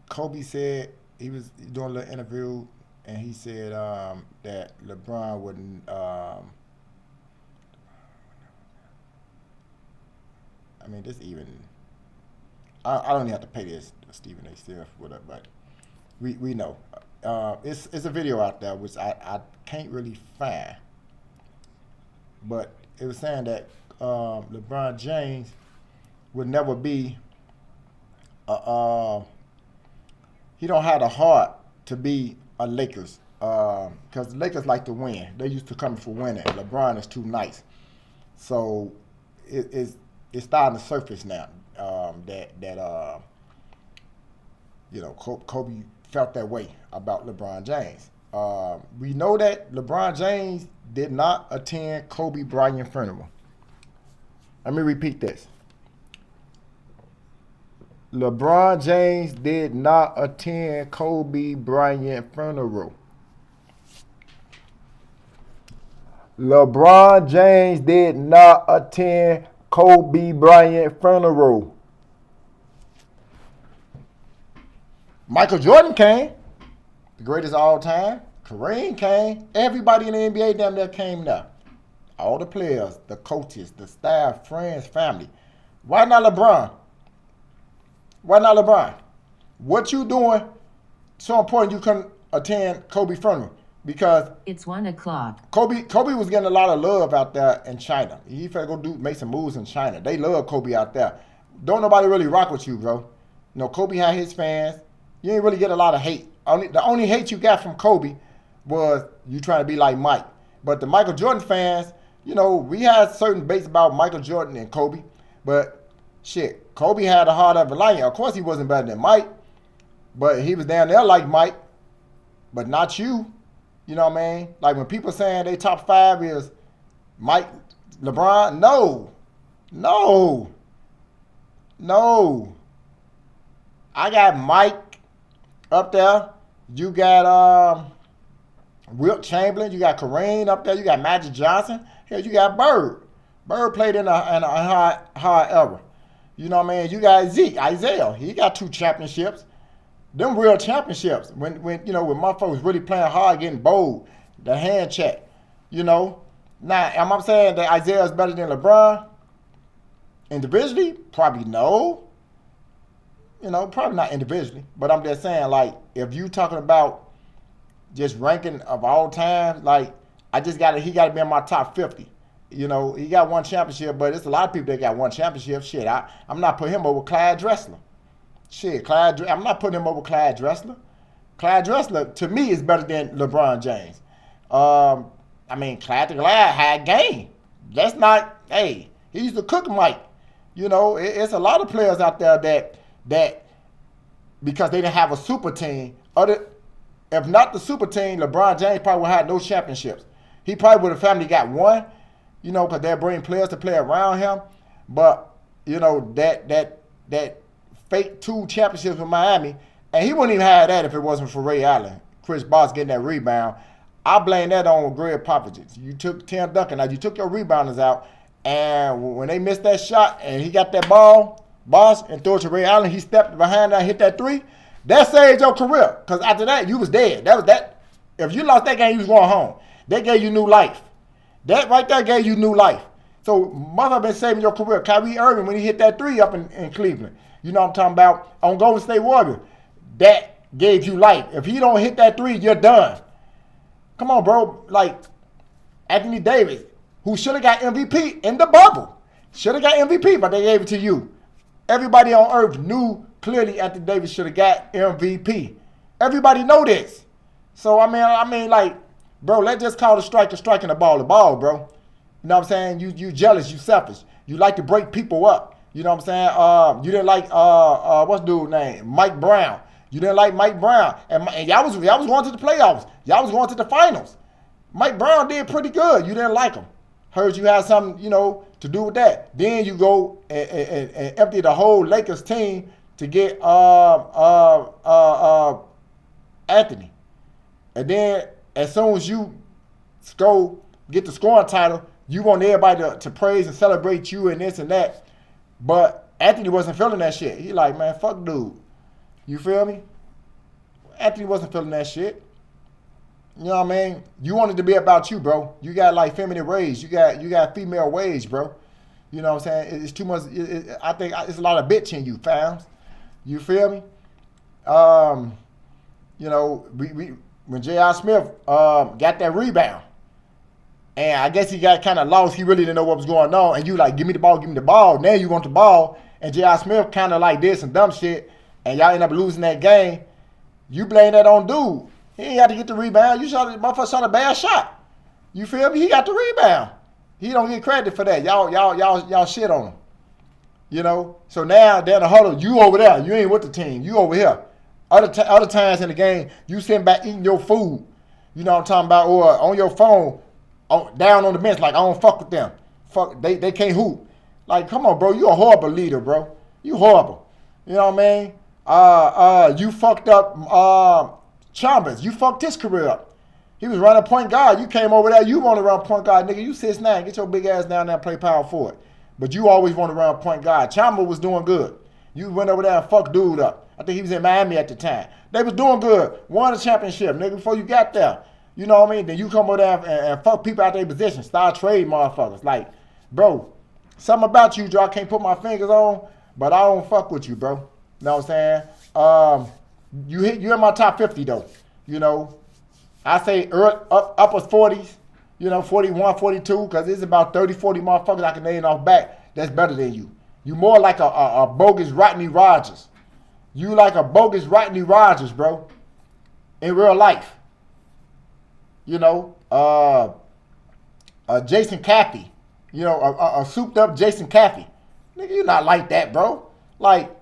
Kobe said he was doing a little interview, and he said that LeBron wouldn't. I mean, this even. I don't even have to pay this Stephen A. Smith with it, but we know. It's a video out there which I can't really find, but it was saying that LeBron James would never be he don't have the heart to be a Lakers because the Lakers like to win. They used to come for winning. LeBron is too nice, so it's starting to surface now that Kobe felt that way about LeBron James. We know that LeBron James did not attend Kobe Bryant funeral. Let me repeat this. LeBron James did not attend Kobe Bryant funeral. LeBron James did not attend Kobe Bryant funeral. Michael Jordan came, the greatest of all time. Kareem came. Everybody in the NBA damn near came there. All the players, the coaches, the staff, friends, family. Why not LeBron? Why not LeBron? What you doing so important you couldn't attend Kobe funeral? Because it's 1 o'clock. Kobe was getting a lot of love out there in China. He finna go make some moves in China. They love Kobe out there. Don't nobody really rock with you, bro. You know, Kobe had his fans. You ain't really get a lot of hate. The only hate you got from Kobe was you trying to be like Mike. But the Michael Jordan fans, you know, we had certain debates about Michael Jordan and Kobe. But shit, Kobe had a heart of a lion. Of course he wasn't better than Mike. But he was down there like Mike. But not you. You know what I mean? Like when people saying they top 5 is Mike, LeBron. No. I got Mike up there. You got Wilt Chamberlain. You got Kareem up there. You got Magic Johnson. Hell, you got Bird. Bird played in a hard era. You know what I mean? You got Zeke, Isaiah. He got 2 championships. Them real championships. When motherfuckers really playing hard, getting bold, the hand check. You know? Now, am I saying that Isaiah is better than LeBron? Individually? Probably no. You know, probably not individually. But I'm just saying, like, if you talking about just ranking of all time, like, he got to be in my top 50. You know, he got 1 championship, but it's a lot of people that got 1 championship. Shit, I'm not putting him over Clyde Drexler. Shit, I'm not putting him over Clyde Drexler. Clyde Drexler, to me, is better than LeBron James. I mean, Clyde had game. That's not, hey, he used to cook Mike. You know, it's a lot of players out there that because they didn't have a super team, if not the super team, LeBron James probably would have no championships. He probably would have family got 1, you know, because they're bringing players to play around him. But, you know, that fake 2 championships with Miami, and he wouldn't even have that if it wasn't for Ray Allen. Chris Bosh getting that rebound. I blame that on Greg Popovich. You took Tim Duncan. Now, you took your rebounders out, and when they missed that shot and he got that ball, Bosh, and threw it to Ray Allen, he stepped behind that, hit that 3. That saved your career, because after that, you was dead. That was that. If you lost that game, you was going home. That gave you new life. That right there gave you new life. So, mother been saving your career. Kyrie Irving, when he hit that 3 up in Cleveland, you know what I'm talking about, on Golden State Warriors, that gave you life. If he don't hit that 3, you're done. Come on, bro. Like, Anthony Davis, who should have got MVP in the bubble. Should have got MVP, but they gave it to you. Everybody on earth knew clearly Anthony Davis should have got MVP. Everybody know this. So, I mean, like, bro, let's just call the striker striking the ball, bro. You know what I'm saying? You jealous, you selfish. You like to break people up. You know what I'm saying? You didn't like, what's the dude's name? Mike Brown. You didn't like Mike Brown. And y'all was going to the playoffs. Y'all was going to the finals. Mike Brown did pretty good. You didn't like him. Heard you had something, you know, to do with that. Then you go and empty the whole Lakers team to get Anthony. And then as soon as you go get the scoring title, you want everybody to praise and celebrate you and this and that. But Anthony wasn't feeling that shit. He like, man, fuck dude. You feel me? Anthony wasn't feeling that shit. You know what I mean? You want it to be about you, bro. You got like feminine ways. You got female ways, bro. You know what I'm saying? It's too much. I think it's a lot of bitch in you, fams. You feel me? you know, when J.R. Smith got that rebound, and I guess he got kind of lost. He really didn't know what was going on. And you like, give me the ball, give me the ball. Now you want the ball. And J.R. Smith kind of like did some dumb shit. And y'all end up losing that game. You blame that on dude. He ain't got to get the rebound. Motherfucker shot a bad shot. You feel me? He got the rebound. He don't get credit for that. Y'all shit on him. You know? So now they're in the huddle. You over there. You ain't with the team. You over here. Other times in the game, you sitting back eating your food. You know what I'm talking about? Or on your phone. Down on the bench, like I don't fuck with them. Fuck, they can't hoop. Like, come on, bro, you a horrible leader, bro. You horrible. You know what I mean? You fucked up Chambers. You fucked his career up. He was running point guard. You came over there. You want to run point guard, nigga. You 6'9". Get your big ass down there and play power forward. But you always want to run point guard. Chambers was doing good. You went over there and fucked dude up. I think he was in Miami at the time. They was doing good. Won the championship, nigga, before you got there. You know what I mean? Then you come over there and fuck people out their position. Start trading motherfuckers. Like, bro, something about you, Joe, I can't put my fingers on, but I don't fuck with you, bro. You know what I'm saying? You in my top 50, though. You know, I say upper 40s, you know, 41, 42, because it's about 30, 40 motherfuckers I can name off back that's better than you. You more like a bogus Rodney Rogers. You like a bogus Rodney Rogers, bro, in real life. You know, Jason Caffey. You know, a souped up Jason Caffey. Nigga, you not like that, bro. Like,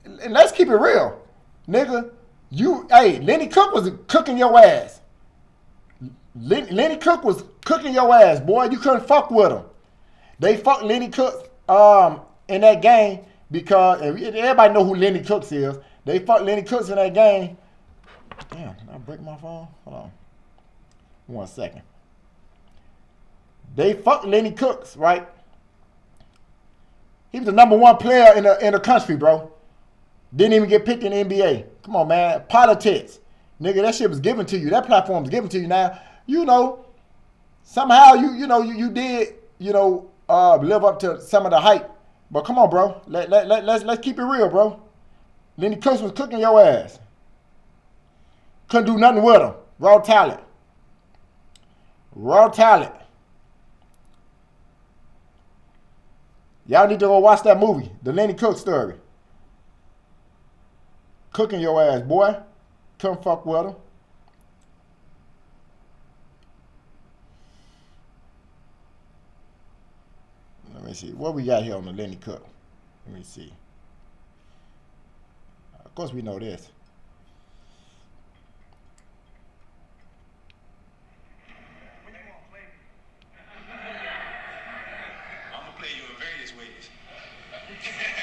and let's keep it real. Nigga, Lenny Cook was cooking your ass. Lenny Cook was cooking your ass, boy. You couldn't fuck with him. They fucked Lenny Cook in that game because, and everybody know who Lenny Cooks is. They fucked Lenny Cooks in that game. Damn, did I break my phone? Hold on. 1 second. They fucked Lenny Cooks, right? He was the number 1 player in the country, bro. Didn't even get picked in the NBA. Come on, man. Politics. Nigga, that shit was given to you. That platform was given to you now. You know, somehow you did, live up to some of the hype. But come on, bro. Let's keep it real, bro. Lenny Cooks was cooking your ass. Couldn't do nothing with him. Raw talent. Raw talent. Y'all need to go watch that movie, the Lenny Cook story. Cooking your ass, boy. Couldn't fuck with him. Let me see. What we got here on the Lenny Cook? Let me see. Of course we know this.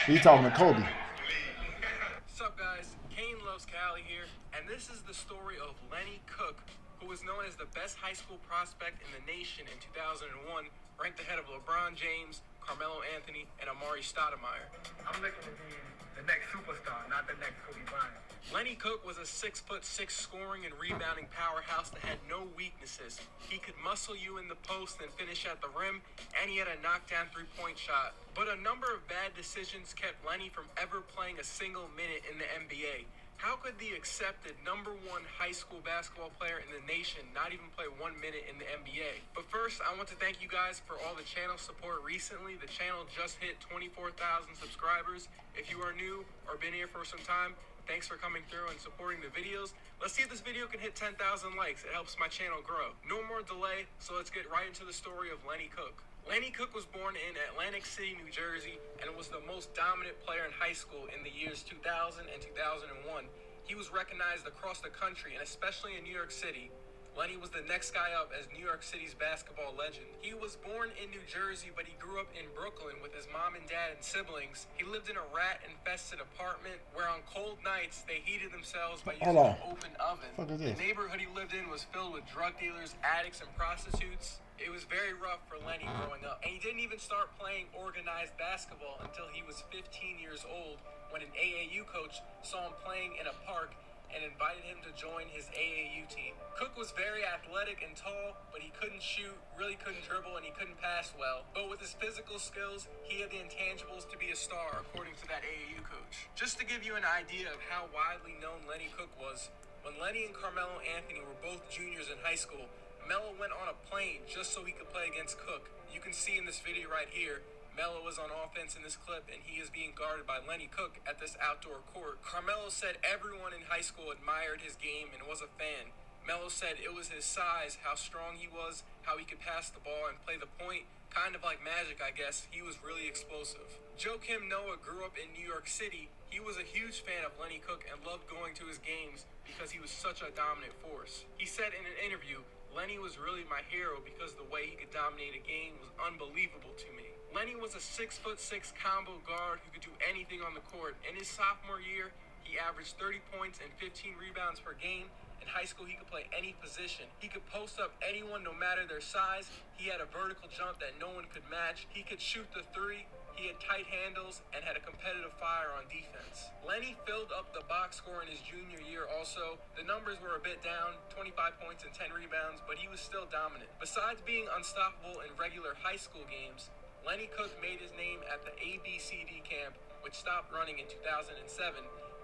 He's talking to Kobe. What's up, guys? Kane Loves Cali here, and this is the story of Lenny Cook, who was known as the best high school prospect in the nation in 2001, ranked ahead of LeBron James, Carmelo Anthony, and Amari Stoudemire. I'm looking to be the next superstar, not the next Kobe Bryant. Lenny Cook was a 6'6" scoring and rebounding powerhouse that had no weaknesses. He could muscle you in the post and finish at the rim, and he had a knockdown three-point shot. But a number of bad decisions kept Lenny from ever playing a single minute in the NBA. How could the accepted number 1 high school basketball player in the nation not even play 1 minute in the NBA? But first, I want to thank you guys for all the channel support recently. The channel just hit 24,000 subscribers. If you are new or been here for some time, thanks for coming through and supporting the videos. Let's see if this video can hit 10,000 likes. It helps my channel grow. No more delay, so let's get right into the story of Lenny Cook. Lenny Cook was born in Atlantic City, New Jersey, and was the most dominant player in high school in the years 2000 and 2001. He was recognized across the country, and especially in New York City. Lenny was the next guy up as New York City's basketball legend. He was born in New Jersey, but he grew up in Brooklyn with his mom and dad and siblings. He lived in a rat-infested apartment where on cold nights they heated themselves by using an open oven. The neighborhood he lived in was filled with drug dealers, addicts, and prostitutes. It was very rough for Lenny growing up. And he didn't even start playing organized basketball until he was 15 years old when an AAU coach saw him playing in a park and invited him to join his AAU team. Cook was very athletic and tall, but he couldn't shoot, really couldn't dribble, and he couldn't pass well. But with his physical skills, he had the intangibles to be a star, according to that AAU coach. Just to give you an idea of how widely known Lenny Cook was, when Lenny and Carmelo Anthony were both juniors in high school, Melo went on a plane just so he could play against Cook. You can see in this video right here, Melo is on offense in this clip, and he is being guarded by Lenny Cook at this outdoor court. Carmelo said everyone in high school admired his game and was a fan. Melo said it was his size, how strong he was, how he could pass the ball and play the point. Kind of like Magic, I guess. He was really explosive. Joakim Noah grew up in New York City. He was a huge fan of Lenny Cook and loved going to his games because he was such a dominant force. He said in an interview, Lenny was really my hero because the way he could dominate a game was unbelievable to me. Lenny was a 6'6" combo guard who could do anything on the court. In his sophomore year, he averaged 30 points and 15 rebounds per game. In high school, he could play any position. He could post up anyone no matter their size. He had a vertical jump that no one could match. He could shoot the three. He had tight handles and had a competitive fire on defense. Lenny filled up the box score in his junior year also. The numbers were a bit down, 25 points and 10 rebounds, but he was still dominant. Besides being unstoppable in regular high school games, Lenny Cook made his name at the ABCD camp, which stopped running in 2007.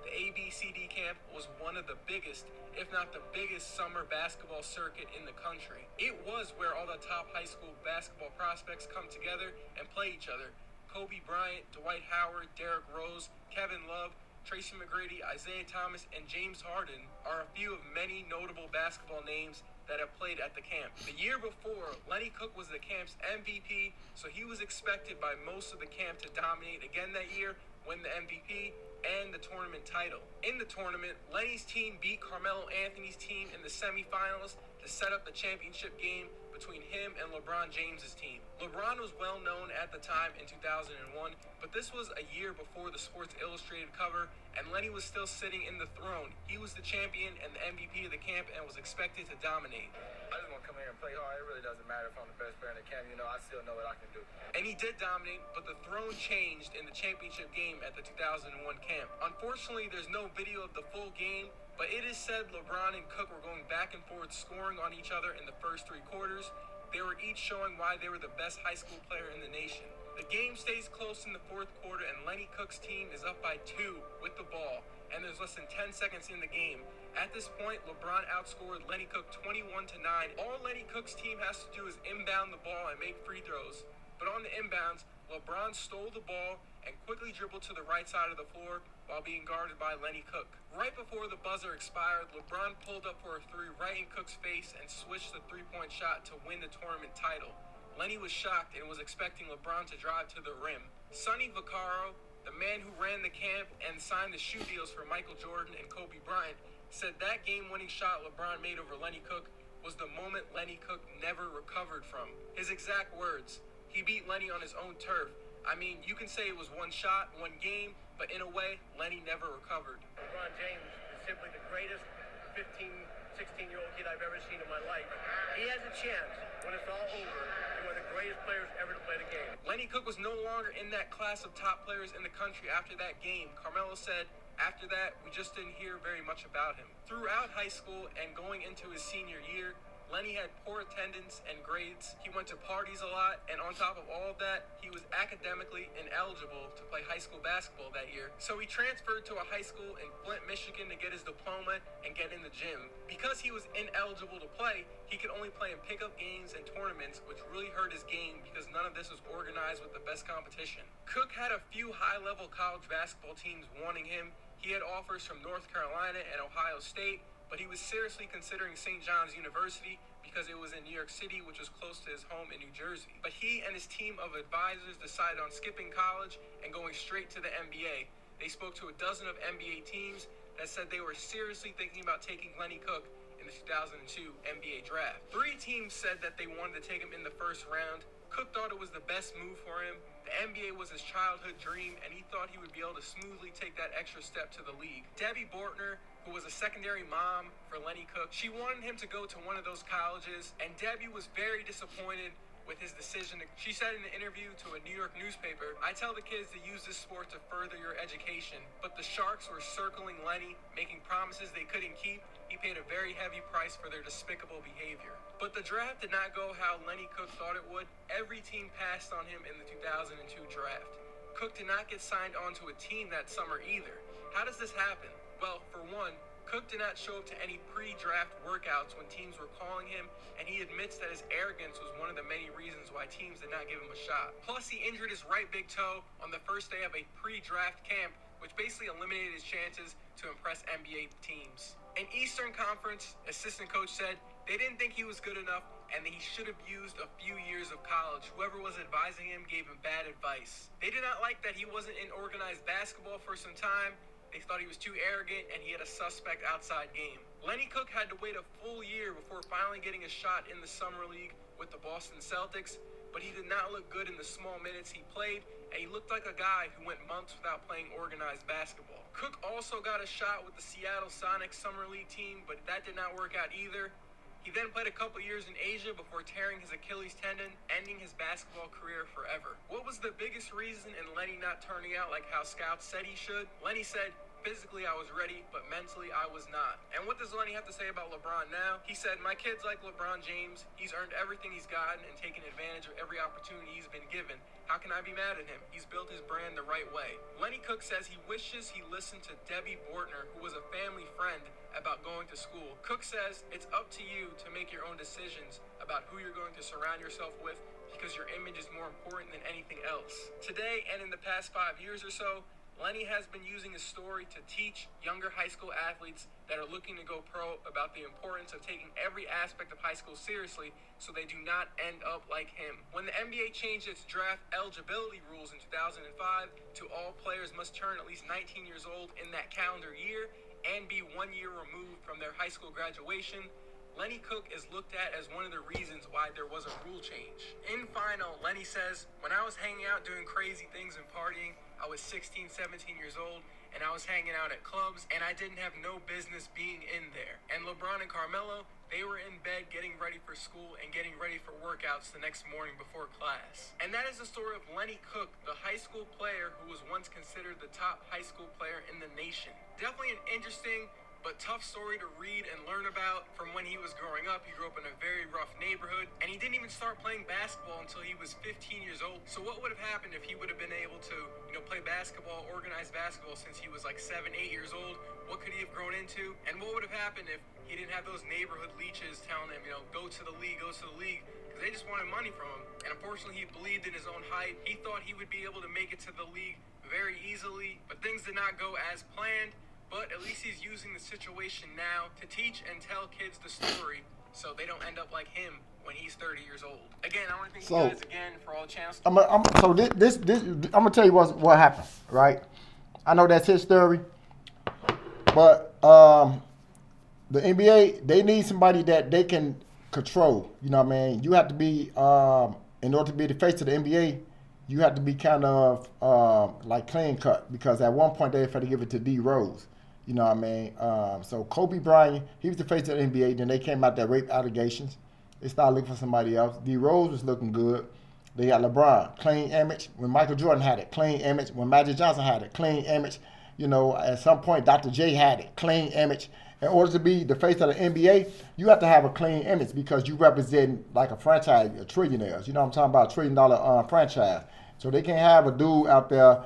The ABCD camp was one of the biggest, if not the biggest, summer basketball circuit in the country. It was where all the top high school basketball prospects come together and play each other. Kobe Bryant, Dwight Howard, Derrick Rose, Kevin Love, Tracy McGrady, Isaiah Thomas, and James Harden are a few of many notable basketball names that have played at the camp. The year before, Lenny Cook was the camp's MVP, so he was expected by most of the camp to dominate again that year, win the MVP, and the tournament title. In the tournament, Lenny's team beat Carmelo Anthony's team in the semifinals to set up the championship game between him and LeBron James's team. LeBron was well known at the time in 2001, but this was a year before the Sports Illustrated cover, and Lenny was still sitting in the throne. He was the champion and the MVP of the camp and was expected to dominate. I just want to come here and play hard. It really doesn't matter if I'm the best player in the camp. I still know what I can do. And he did dominate, but the throne changed in the championship game at the 2001 camp. Unfortunately, there's no video of the full game, but it is said LeBron and Cook were going back and forth scoring on each other in the first three quarters. They were each showing why they were the best high school player in the nation. The game stays close in the fourth quarter, and Lenny Cook's team is up by 2 with the ball, and there's less than 10 seconds in the game. At this point, LeBron outscored Lenny Cook 21-9. All Lenny Cook's team has to do is inbound the ball and make free throws. But on the inbounds, LeBron stole the ball and quickly dribbled to the right side of the floor while being guarded by Lenny Cook. Right before the buzzer expired, LeBron pulled up for a three right in Cook's face and switched the three-point shot to win the tournament title. Lenny was shocked and was expecting LeBron to drive to the rim. Sonny Vaccaro, the man who ran the camp and signed the shoe deals for Michael Jordan and Kobe Bryant, said that game-winning shot LeBron made over Lenny Cook was the moment Lenny Cook never recovered from. His exact words, he beat Lenny on his own turf. I mean, you can say it was one shot, one game, but in a way, Lenny never recovered. LeBron James is simply the greatest 15, 16-year-old kid I've ever seen in my life. He has a chance, when it's all over, to be one of the greatest players ever to play the game. Lenny Cook was no longer in that class of top players in the country after that game. Carmelo said, after that, we just didn't hear very much about him. Throughout high school and going into his senior year, Lenny had poor attendance and grades. He went to parties a lot, and on top of all of that, he was academically ineligible to play high school basketball that year. So he transferred to a high school in Flint, Michigan to get his diploma and get in the gym. Because he was ineligible to play, he could only play in pickup games and tournaments, which really hurt his game because none of this was organized with the best competition. Cook had a few high-level college basketball teams wanting him. He had offers from North Carolina and Ohio State, but he was seriously considering St. John's University because it was in New York City, which was close to his home in New Jersey. But he and his team of advisors decided on skipping college and going straight to the NBA. They spoke to a dozen of NBA teams that said they were seriously thinking about taking Lenny Cook in the 2002 NBA draft. 3 teams said that they wanted to take him in the first round. Cook thought it was the best move for him. The NBA was his childhood dream, and he thought he would be able to smoothly take that extra step to the league. Debbie Bortner, who was a secondary mom for Lenny Cook, she wanted him to go to one of those colleges, and Debbie was very disappointed with his decision. She said in an interview to a New York newspaper, "I tell the kids to use this sport to further your education, but the Sharks were circling Lenny, making promises they couldn't keep. He paid a very heavy price for their despicable behavior." But the draft did not go how Lenny Cook thought it would. Every team passed on him in the 2002 draft. Cook did not get signed onto a team that summer either. How does this happen? Well, for one, Cook did not show up to any pre-draft workouts when teams were calling him, and he admits that his arrogance was one of the many reasons why teams did not give him a shot. Plus, he injured his right big toe on the first day of a pre-draft camp, which basically eliminated his chances to impress NBA teams. In Eastern Conference, assistant coach said they didn't think he was good enough and that he should have used a few years of college. Whoever was advising him gave him bad advice. They did not like that he wasn't in organized basketball for some time. They thought he was too arrogant and he had a suspect outside game. Lenny Cook had to wait a full year before finally getting a shot in the Summer League with the Boston Celtics, but he did not look good in the small minutes he played, and he looked like a guy who went months without playing organized basketball. Cook also got a shot with the Seattle Sonics Summer League team, but that did not work out either. He then played a couple years in Asia before tearing his Achilles tendon, ending his basketball career forever. What was the biggest reason in Lenny not turning out like how scouts said he should? Lenny said, "Physically, I was ready, but mentally, I was not." And what does Lenny have to say about LeBron now? He said, "My kid's like LeBron James. He's earned everything he's gotten and taken advantage of every opportunity he's been given. How can I be mad at him? He's built his brand the right way." Lenny Cook says he wishes he listened to Debbie Bortner, who was a family friend, about going to school. Cook says, "It's up to you to make your own decisions about who you're going to surround yourself with because your image is more important than anything else." Today, and in the past 5 years or so, Lenny has been using his story to teach younger high school athletes that are looking to go pro about the importance of taking every aspect of high school seriously so they do not end up like him. When the NBA changed its draft eligibility rules in 2005 to all players must turn at least 19 years old in that calendar year and be 1 year removed from their high school graduation, Lenny Cook is looked at as one of the reasons why there was a rule change. In final, Lenny says, "When I was hanging out doing crazy things and partying, I was 16, 17 years old, and I was hanging out at clubs, and I didn't have no business being in there." And LeBron and Carmelo, they were in bed getting ready for school and getting ready for workouts the next morning before class. And that is the story of Lenny Cook, the high school player who was once considered the top high school player in the nation. Definitely an interesting but tough story to read and learn about from when he was growing up. He grew up in a very rough neighborhood, and he didn't even start playing basketball until he was 15 years old. So what would have happened if he would have been able to, play basketball, organized basketball since he was like 7, 8 years old? What could he have grown into? And what would have happened if he didn't have those neighborhood leeches telling him, go to the league, go to the league? Because they just wanted money from him. And unfortunately, he believed in his own hype. He thought he would be able to make it to the league very easily, but things did not go as planned. But at least he's using the situation now to teach and tell kids the story so they don't end up like him when he's 30 years old. Again, I want to thank you guys again for all the channels. I'm gonna tell you what happened, right? I know that's his story, but the NBA, they need somebody that they can control. You know what I mean? You have to be in order to be the face of the NBA. You have to be kind of like clean cut, because at one point they had to give it to D Rose. You know what I mean? So Kobe Bryant, he was the face of the NBA. Then they came out that rape allegations. They started looking for somebody else. D Rose was looking good. They got LeBron, clean image. When Michael Jordan had it, clean image. When Magic Johnson had it, clean image. At some point Dr. J had it, clean image. In order to be the face of the NBA, you have to have a clean image because you represent like a franchise, a trillionaires. You know what I'm talking about, $1 trillion franchise. So they can't have a dude out there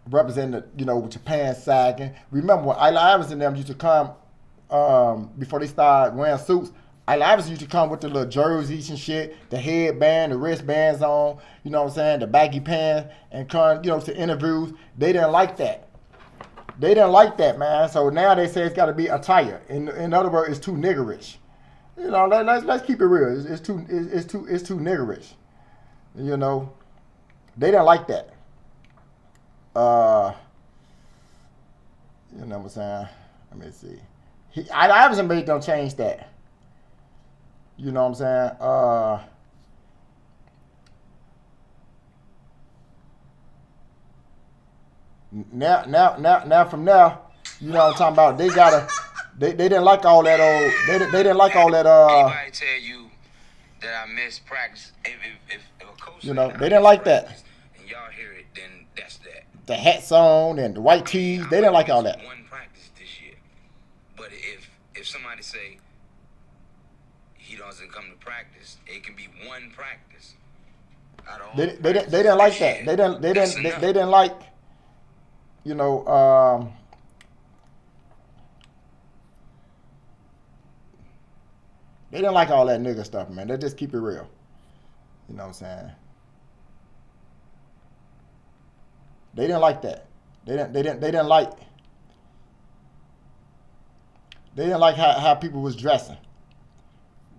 representing, with your pants sagging. Remember when Allen Iverson and them used to come before they started wearing suits? Allen Iverson used to come with the little jerseys and shit, the headband, the wristbands on, the baggy pants, and come, to interviews. They didn't like that. They didn't like that, man. So now they say it's got to be attire. In other words, it's too niggerish. Let's keep it real. It's too niggerish. They didn't like that. You know what I'm saying? Let me see. Allen Iverson made them change that. You know what I'm saying? Now from now, you know what I'm talking about. They didn't like all that old. They didn't like all that. Anybody tell you that I missed practice. If a coach You know, said they I didn't missed like that. practice and y'all hear it, then that's that. The hats on and the white tees, they didn't like all that. One practice this year, but if somebody say he doesn't come to practice, it can be one practice. Out of all They didn't like that. They didn't like, you know, they didn't like all that nigga stuff, man. They just keep it real. You know what I'm saying? They didn't like that. They didn't like how people was dressing.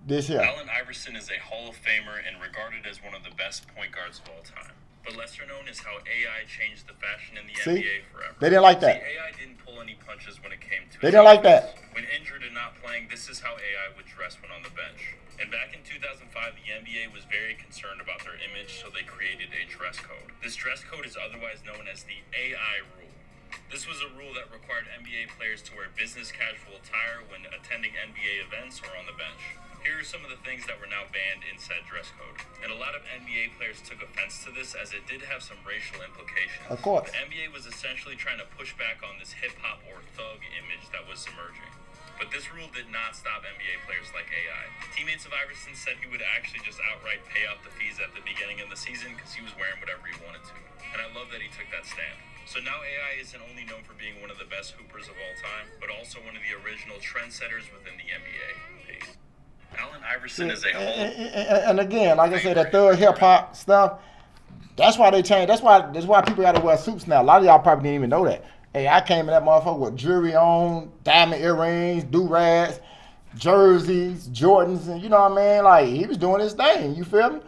This here. Allen Iverson is a Hall of Famer and regarded as one of the best point guards of all time. But lesser known is how AI changed the fashion in the NBA forever. They didn't like that. See, AI didn't pull any punches when it came to They didn't like that. When injured and not playing, this is how AI would dress when on the bench. And back in 2005, the NBA was very concerned about their image, so they created a dress code. This dress code is otherwise known as the AI rule. This was a rule that required NBA players to wear business casual attire when attending NBA events or on the bench. Here are some of the things that were now banned in said dress code. And a lot of NBA players took offense to this as it did have some racial implications. Of course. The NBA was essentially trying to push back on this hip-hop or thug image that was emerging. But this rule did not stop NBA players like AI. Teammates of Iverson said he would actually just outright pay out the fees at the beginning of the season because he was wearing whatever he wanted to. And I love that he took that stand. So now AI isn't only known for being one of the best hoopers of all time, but also one of the original trendsetters within the NBA. Peace. Allen Iverson is a whole. And again, like I said, that thug hip hop stuff. That's why they changed. That's why people got to wear suits now. A lot of y'all probably didn't even know that. Hey, I came in that motherfucker with jewelry on, diamond earrings, do-rags, jerseys, Jordans, and you know what I mean? Like, he was doing his thing, you feel me?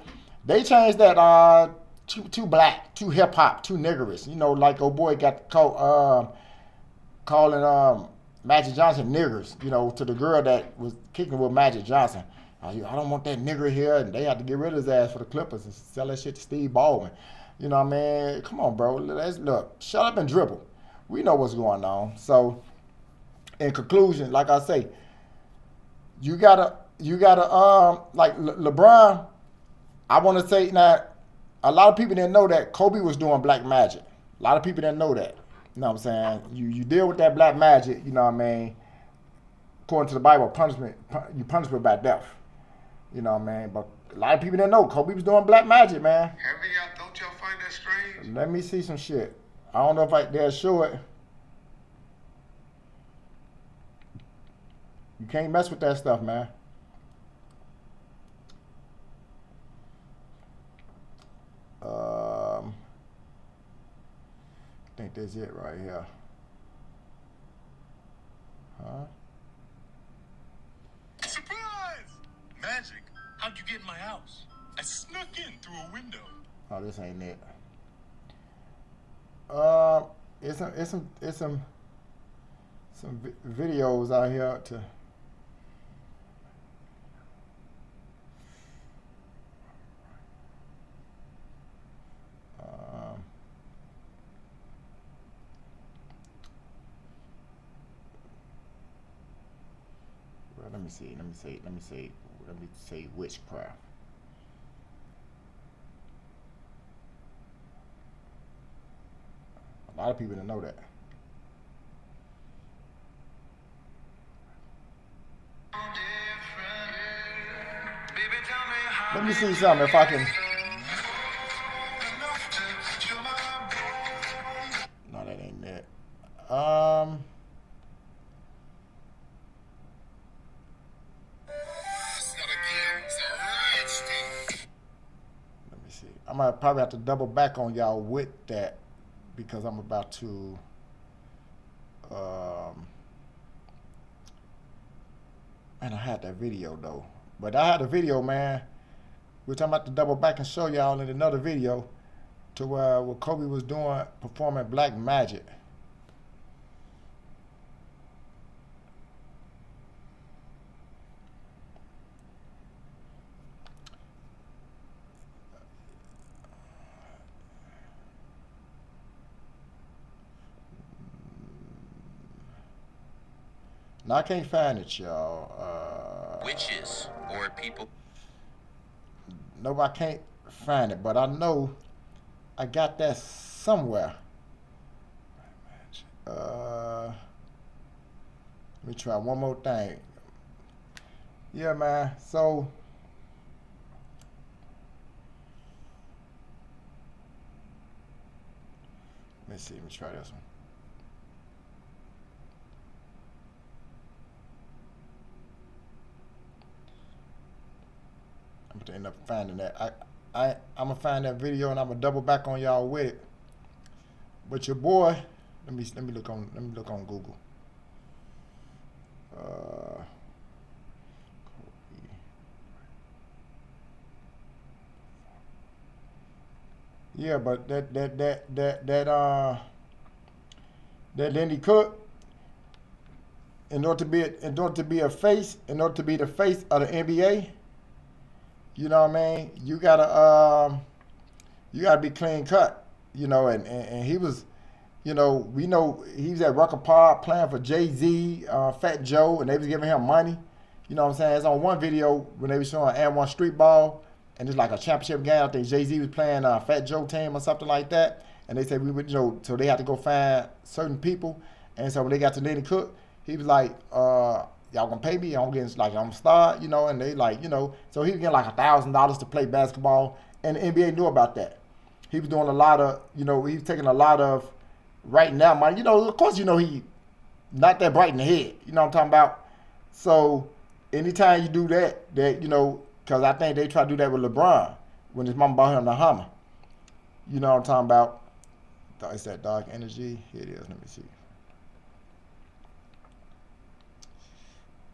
They changed that too black, too hip-hop, too niggerish. You know, like old boy got caught calling Magic Johnson niggers, you know, to the girl that was kicking with Magic Johnson. I don't want that nigger here, and they had to get rid of his ass for the Clippers and sell that shit to Steve Baldwin. You know what I mean? Come on, bro. Look, shut up and dribble. We know what's going on. So, in conclusion, like I say, you gotta like LeBron. I want to say now, a lot of people didn't know that Kobe was doing black magic. A lot of people didn't know that. You know what I'm saying? You deal with that black magic. You know what I mean? According to the Bible, you punishment by death. You know what I mean? But a lot of people didn't know Kobe was doing black magic, man. Don't y'all find that strange? Let me see some shit. I don't know if they'll show it. You can't mess with that stuff, man. I think that's it right here. Huh? Surprise! Magic, how'd you get in my house? I snuck in through a window. Oh, this ain't it. It's some videos out here to. Well, let me say witchcraft. A lot of people didn't know that. Let me see something if I can. No, that ain't it. Let me see. I might probably have to double back on y'all with that because I'm about to. Man, I had that video though. But I had a video, man, which I'm about to double back and show y'all in another video to what Kobe was doing, performing black magic. Now I can't find it, y'all. Witches or people. No, I can't find it, but I know I got that somewhere. Let me try one more thing. Yeah, man. So let me see. Let me try this one. I'm gonna end up finding that. I'm gonna find that video and I'm gonna double back on y'all with it. But your boy, let me look on Google. Yeah, but that Lenny Cook, in order to be the face of the NBA, you know what I mean? You gotta be clean cut, you know, and he was, you know, we know he was at Rucker Park playing for Jay-Z, Fat Joe, and they was giving him money. You know what I'm saying? It's on one video when they was showing And1 Street Ball, and it's like a championship game. I think Jay-Z was playing Fat Joe team or something like that. And they said we would, you know, so they had to go find certain people. And so when they got to Lenny Cook, he was like, y'all gonna pay me? I'm getting like I'm a star, you know, and they like, you know, so he was getting like $1,000 to play basketball, and the NBA knew about that. He was doing a lot of, you know, he was taking a lot of right now money. You know, of course, you know, he not that bright in the head. You know what I'm talking about? So anytime you do that, you know, because I think they try to do that with LeBron when his mama bought him the Hummer. You know what I'm talking about? It's that dark energy. Here it is. Let me see.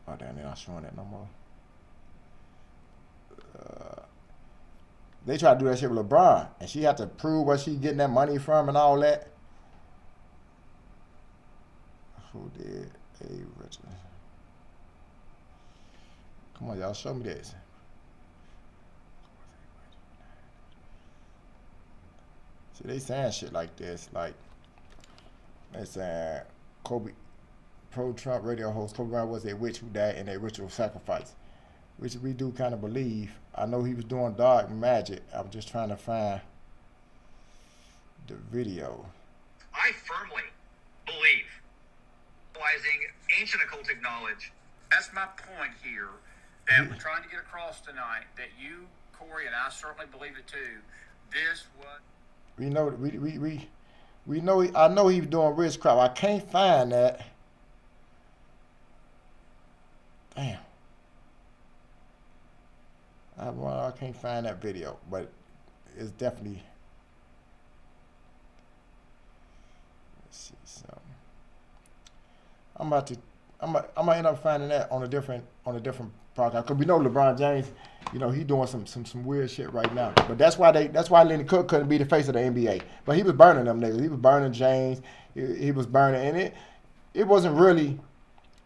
Oh, damn, they're not showing that no more. They try to do that shit with LeBron, and she had to prove where she getting that money from and all that. Who did A. Richard? Come on, y'all, show me this. See, they saying shit like this, like they saying Kobe, pro-Trump radio host Kobe Bryant was a witch who died in a ritual sacrifice, which we do kind of believe. I know he was doing dark magic. I'm just trying to find the video. I firmly believe utilizing ancient occultic knowledge. That's my point here that we're trying to get across tonight, that you, Corey, and I certainly believe it too. This was. We know we know. I know he was doing witchcraft. I can't find that. Damn. I can't find that video, but it's definitely. Let's see something. I'm gonna end up finding that on a different podcast, because we know LeBron James, you know, he doing some weird shit right now. But that's why Lenny Cook couldn't be the face of the NBA. But he was burning them niggas. He was burning James. He was burning, and it wasn't really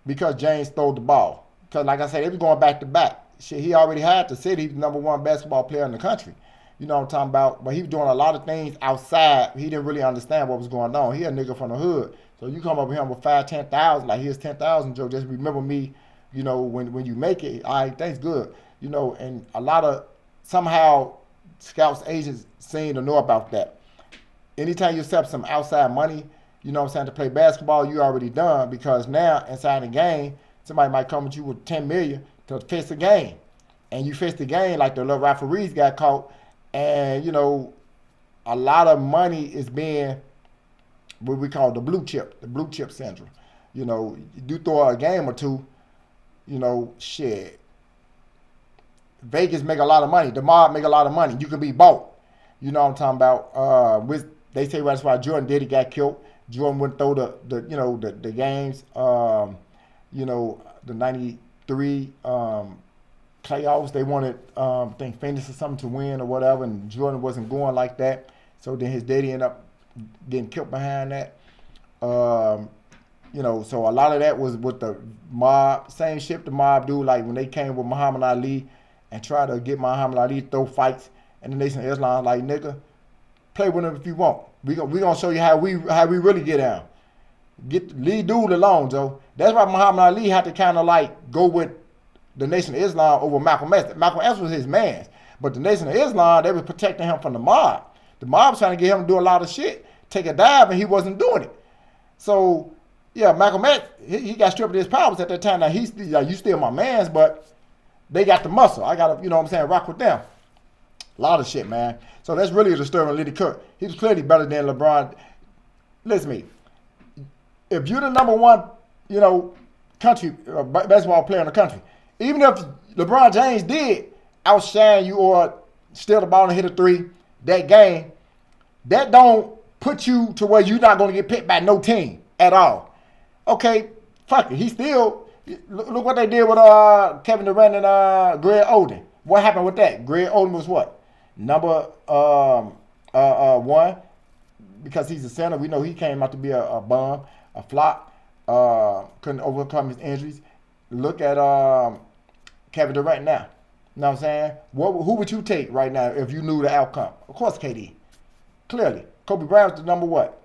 because James stole the ball. Because like I said, they was going back to back. Shit, he already had the city. He was the #1 basketball player in the country. You know what I'm talking about? But he was doing a lot of things outside. He didn't really understand what was going on. He a nigga from the hood. So you come up here with 5,000-10,000, like here's 10,000, Joe. Just remember me, you know, when you make it. All right, thanks, good. You know, and a lot of somehow scouts, agents seem to know about that. Anytime you accept some outside money, you know what I'm saying, to play basketball, you already done, because now inside the game, somebody might come at you with $10 million to fix the game, and you fix the game like the little referees got caught, and you know, a lot of money is being what we call the blue chip syndrome. You know, you do throw a game or two, you know, shit. Vegas make a lot of money. The mob make a lot of money. You can be bought. You know what I'm talking about? They say that's why Jordan Diddy got killed. Jordan wouldn't throw the games. You know, the '93 playoffs. They wanted I think Phoenix or something to win or whatever, and Jordan wasn't going like that. So then his daddy ended up getting killed behind that. You know, so a lot of that was with the mob. Same shit the mob do, like when they came with Muhammad Ali and tried to get Muhammad Ali to throw fights, and the Nation of Islam like, nigga, play with him if you want. We gonna show you how we really get down. Leave dude alone, Joe. That's why Muhammad Ali had to kind of like go with the Nation of Islam over Malcolm X. Malcolm X was his man, But the Nation of Islam, they was protecting him from the mob. The mob was trying to get him to do a lot of shit, take a dive, and he wasn't doing it. So, yeah, Malcolm X, he got stripped of his powers at that time. Now, he's you still my mans, but they got the muscle. I got to, you know what I'm saying, rock with them. A lot of shit, man. So that's really disturbing Lenny Cook. He was clearly better than LeBron. Listen to me. If you're the number one, you know, country basketball player in the country, even if LeBron James did outshine you or steal the ball and hit a three that game, that don't put you to where you're not going to get picked by no team at all. Okay, fuck it. He still, look what they did with Kevin Durant and Greg Oden. What happened with that? Greg Oden was what? Number one, because he's a center. We know he came out to be a bum, a flop, couldn't overcome his injuries. Look at Kevin Durant now. You know what I'm saying? Who would you take right now if you knew the outcome? Of course, KD. Clearly. Kobe Bryant's the number what?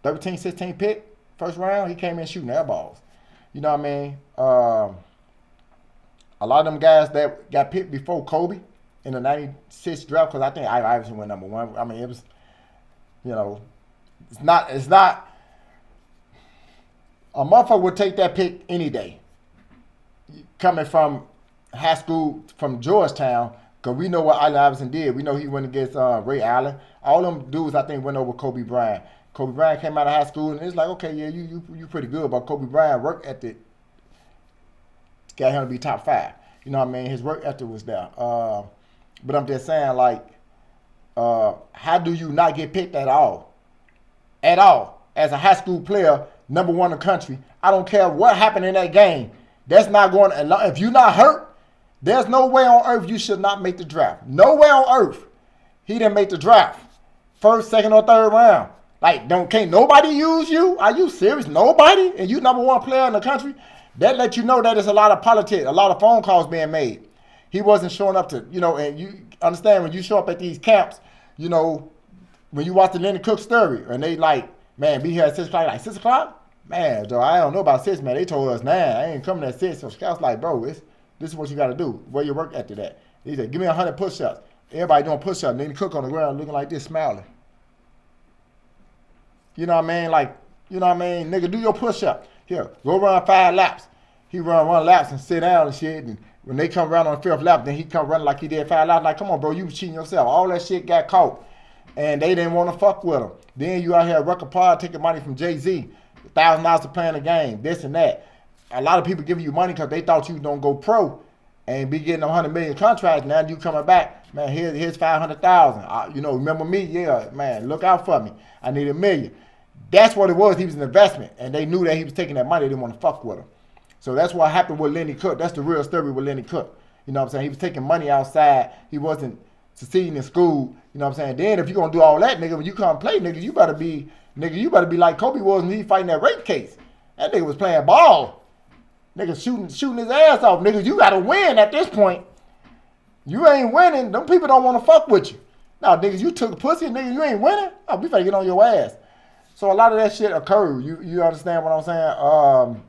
13, 16 pick? First round? He came in shooting air balls. You know what I mean? A lot of them guys that got picked before Kobe in the 96 draft, because I think Iverson went number one. I mean, it was, you know, it's not, a motherfucker would take that pick any day. Coming from high school, from Georgetown, because we know what Allen Iverson did. We know he went against Ray Allen. All them dudes, I think, went over Kobe Bryant. Kobe Bryant came out of high school, and it's like, okay, yeah, you pretty good, but Kobe Bryant work ethic got him to be top 5. You know what I mean? His work ethic was there. But I'm just saying, like, how do you not get picked at all? At all. As a high school player, number one in the country, I don't care what happened in that game. That's not going to, if you're not hurt, there's no way on earth you should not make the draft. No way on earth. He didn't make the draft. First, second, or third round. Like, can't nobody use you? Are you serious? Nobody? And you number one player in the country? That lets you know that there's a lot of politics, a lot of phone calls being made. He wasn't showing up to, you know, and you understand when you show up at these camps, you know, when you watch the Lenny Cook story, and they like, man, be here at 6 o'clock, like 6 o'clock? Man, though, I don't know about 6, man. They told us 9. I ain't coming at 6. So Scout's like, bro, this is what you got to do. Where your work after that? He said, give me 100 push-ups. Everybody doing push-ups. Lenny Cook on the ground looking like this, smiling. You know what I mean? Like, you know what I mean? Nigga, do your push-up. Here, go run 5 laps. He run laps and sit down and shit. And when they come around on the 5th lap, then he come running like he did 5 laps. Like, come on, bro, you was cheating yourself. All that shit got caught. And they didn't want to fuck with him. Then you out here record pod taking money from Jay-Z. $1,000 to play in the game, this and that. A lot of people giving you money because they thought you don't go pro and be getting $100 million contracts. Now you coming back, man, here's $500,000. You know, remember me? Yeah, man, look out for me. I need $1 million. That's what it was. He was an investment, and they knew that he was taking that money. They didn't want to fuck with him. So that's what happened with Lenny Cook. That's the real story with Lenny Cook. You know what I'm saying? He was taking money outside. He wasn't succeeding in school. You know what I'm saying? Then if you're going to do all that, nigga, when you come play, nigga, you better be like Kobe was when he fighting that rape case. That nigga was playing ball. Nigga shooting his ass off. Nigga, you got to win at this point. You ain't winning. Them people don't want to fuck with you. Now, niggas, you took pussy, nigga, you ain't winning. Oh, we better get on your ass. So a lot of that shit occurred. You understand what I'm saying?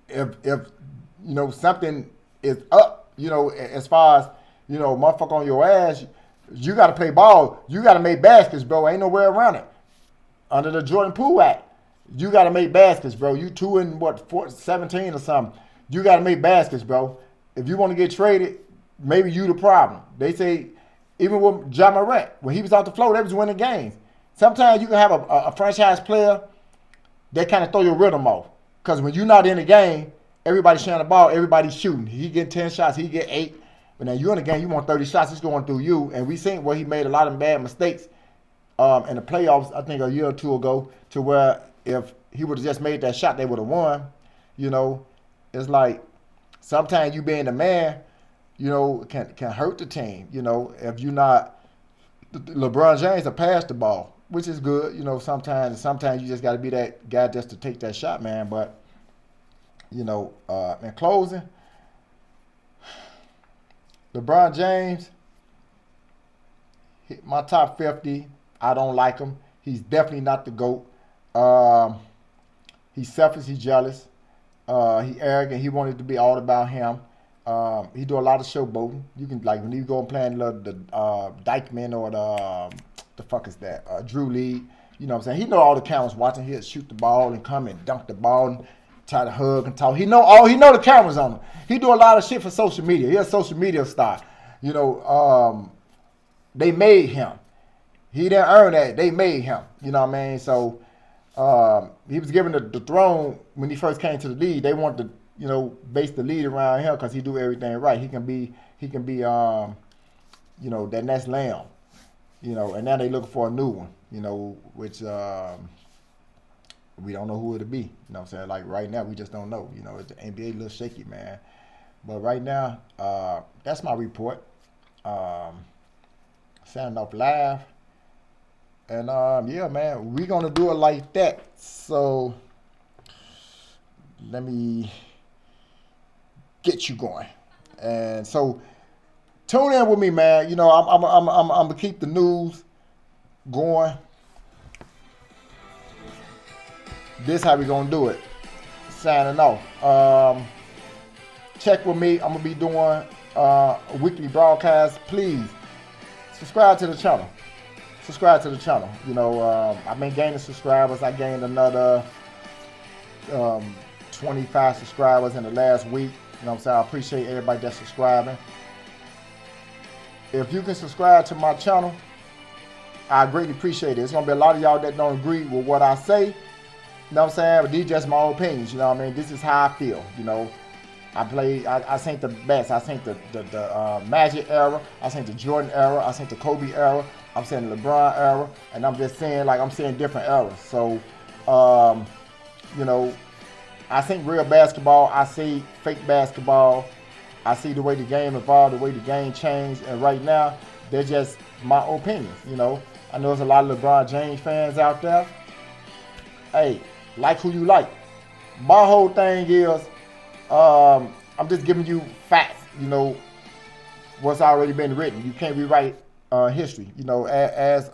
If you know, something is up, you know, as far as, you know, motherfucker on your ass, you got to play ball. You got to make baskets, bro. Ain't no way around it. Under the Jordan Poole Act, you got to make baskets, bro. You 2 and 17 or something. You got to make baskets, bro. If you want to get traded, maybe you the problem. They say, even with Ja Morant, when he was out the floor, they was winning games. Sometimes you can have a franchise player that kind of throw your rhythm off. Because when you're not in the game, everybody's sharing the ball, everybody's shooting. He get 10 shots, he get 8. But now you're in the game, you want 30 shots, it's going through you. And we seen where he made a lot of bad mistakes in the playoffs, I think a year or two ago, to where if he would have just made that shot, they would have won. You know, it's like sometimes you being the man, you know, can hurt the team. You know, if you're not, LeBron James will pass the ball, which is good. You know, sometimes you just got to be that guy just to take that shot, man. But, you know, in closing, LeBron James, my top 50, I don't like him. He's definitely not the GOAT. He's selfish, he's jealous. He arrogant, he wanted to be all about him. He do a lot of showboating. You can like when you go and play in the Dykeman or the fuck is that Drew League. You know what I'm saying? He know all the cameras watching. He'll shoot the ball and come and dunk the ball and try to hug and talk. He know the cameras on him. He do a lot of shit for social media. He a social media star. You know, they made him. He didn't earn that. They made him. You know what I mean? So he was given the throne when he first came to the league. They wanted to, you know, base the lead around him because he do everything right. He can be, you know, that next lamb. You know, and now they looking for a new one. You know, which we don't know who it'll be. You know what I'm saying? Like right now, we just don't know. You know, the NBA a little shaky, man. But right now, that's my report. Sounding off live. And yeah, man, we're gonna do it like that. So let me get you going. And so tune in with me, man. You know, I'm gonna keep the news going. This how we gonna do it. Signing off. Check with me. I'm gonna be doing a weekly broadcast. Please subscribe to the channel. You know, I've been gaining subscribers. I gained another 25 subscribers in the last week. You know what I'm saying? I appreciate everybody that's subscribing. If you can subscribe to my channel, I greatly appreciate it. There's going to be a lot of y'all that don't agree with what I say. You know what I'm saying? But these just my opinions. You know what I mean? This is how I feel. You know, I seen the best. I seen the Magic era. I seen the Jordan era. I seen the Kobe era. I'm saying the LeBron era. And I'm just saying, like, I'm seeing different eras. So, you know, I think real basketball. I see fake basketball. I see the way the game evolved, the way the game changed. And right now, they're just my opinions, you know. I know there's a lot of LeBron James fans out there. Hey, like who you like. My whole thing is, I'm just giving you facts, you know, what's already been written. You can't rewrite history. You know, as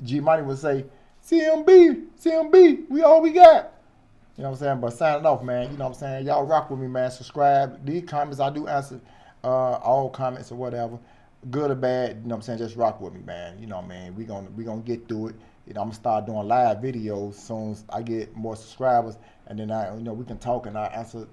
G Money would say, CMB, we all we got. You know what I'm saying? But signing off, man. You know what I'm saying? Y'all rock with me, man. Subscribe. These comments, I do answer all comments or whatever. Good or bad, you know what I'm saying? Just rock with me, man. You know what I mean? We gonna get through it. You know, I'm gonna start doing live videos as soon as I get more subscribers, and then we can talk and I answer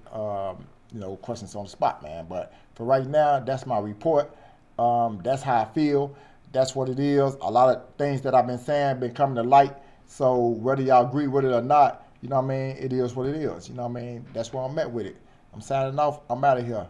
you know, questions on the spot, man. But for right now, that's my report. That's how I feel. That's what it is. A lot of things that I've been saying been coming to light. So whether y'all agree with it or not, you know what I mean? It is what it is. You know what I mean? That's where I'm at with it. I'm signing off. I'm out of here.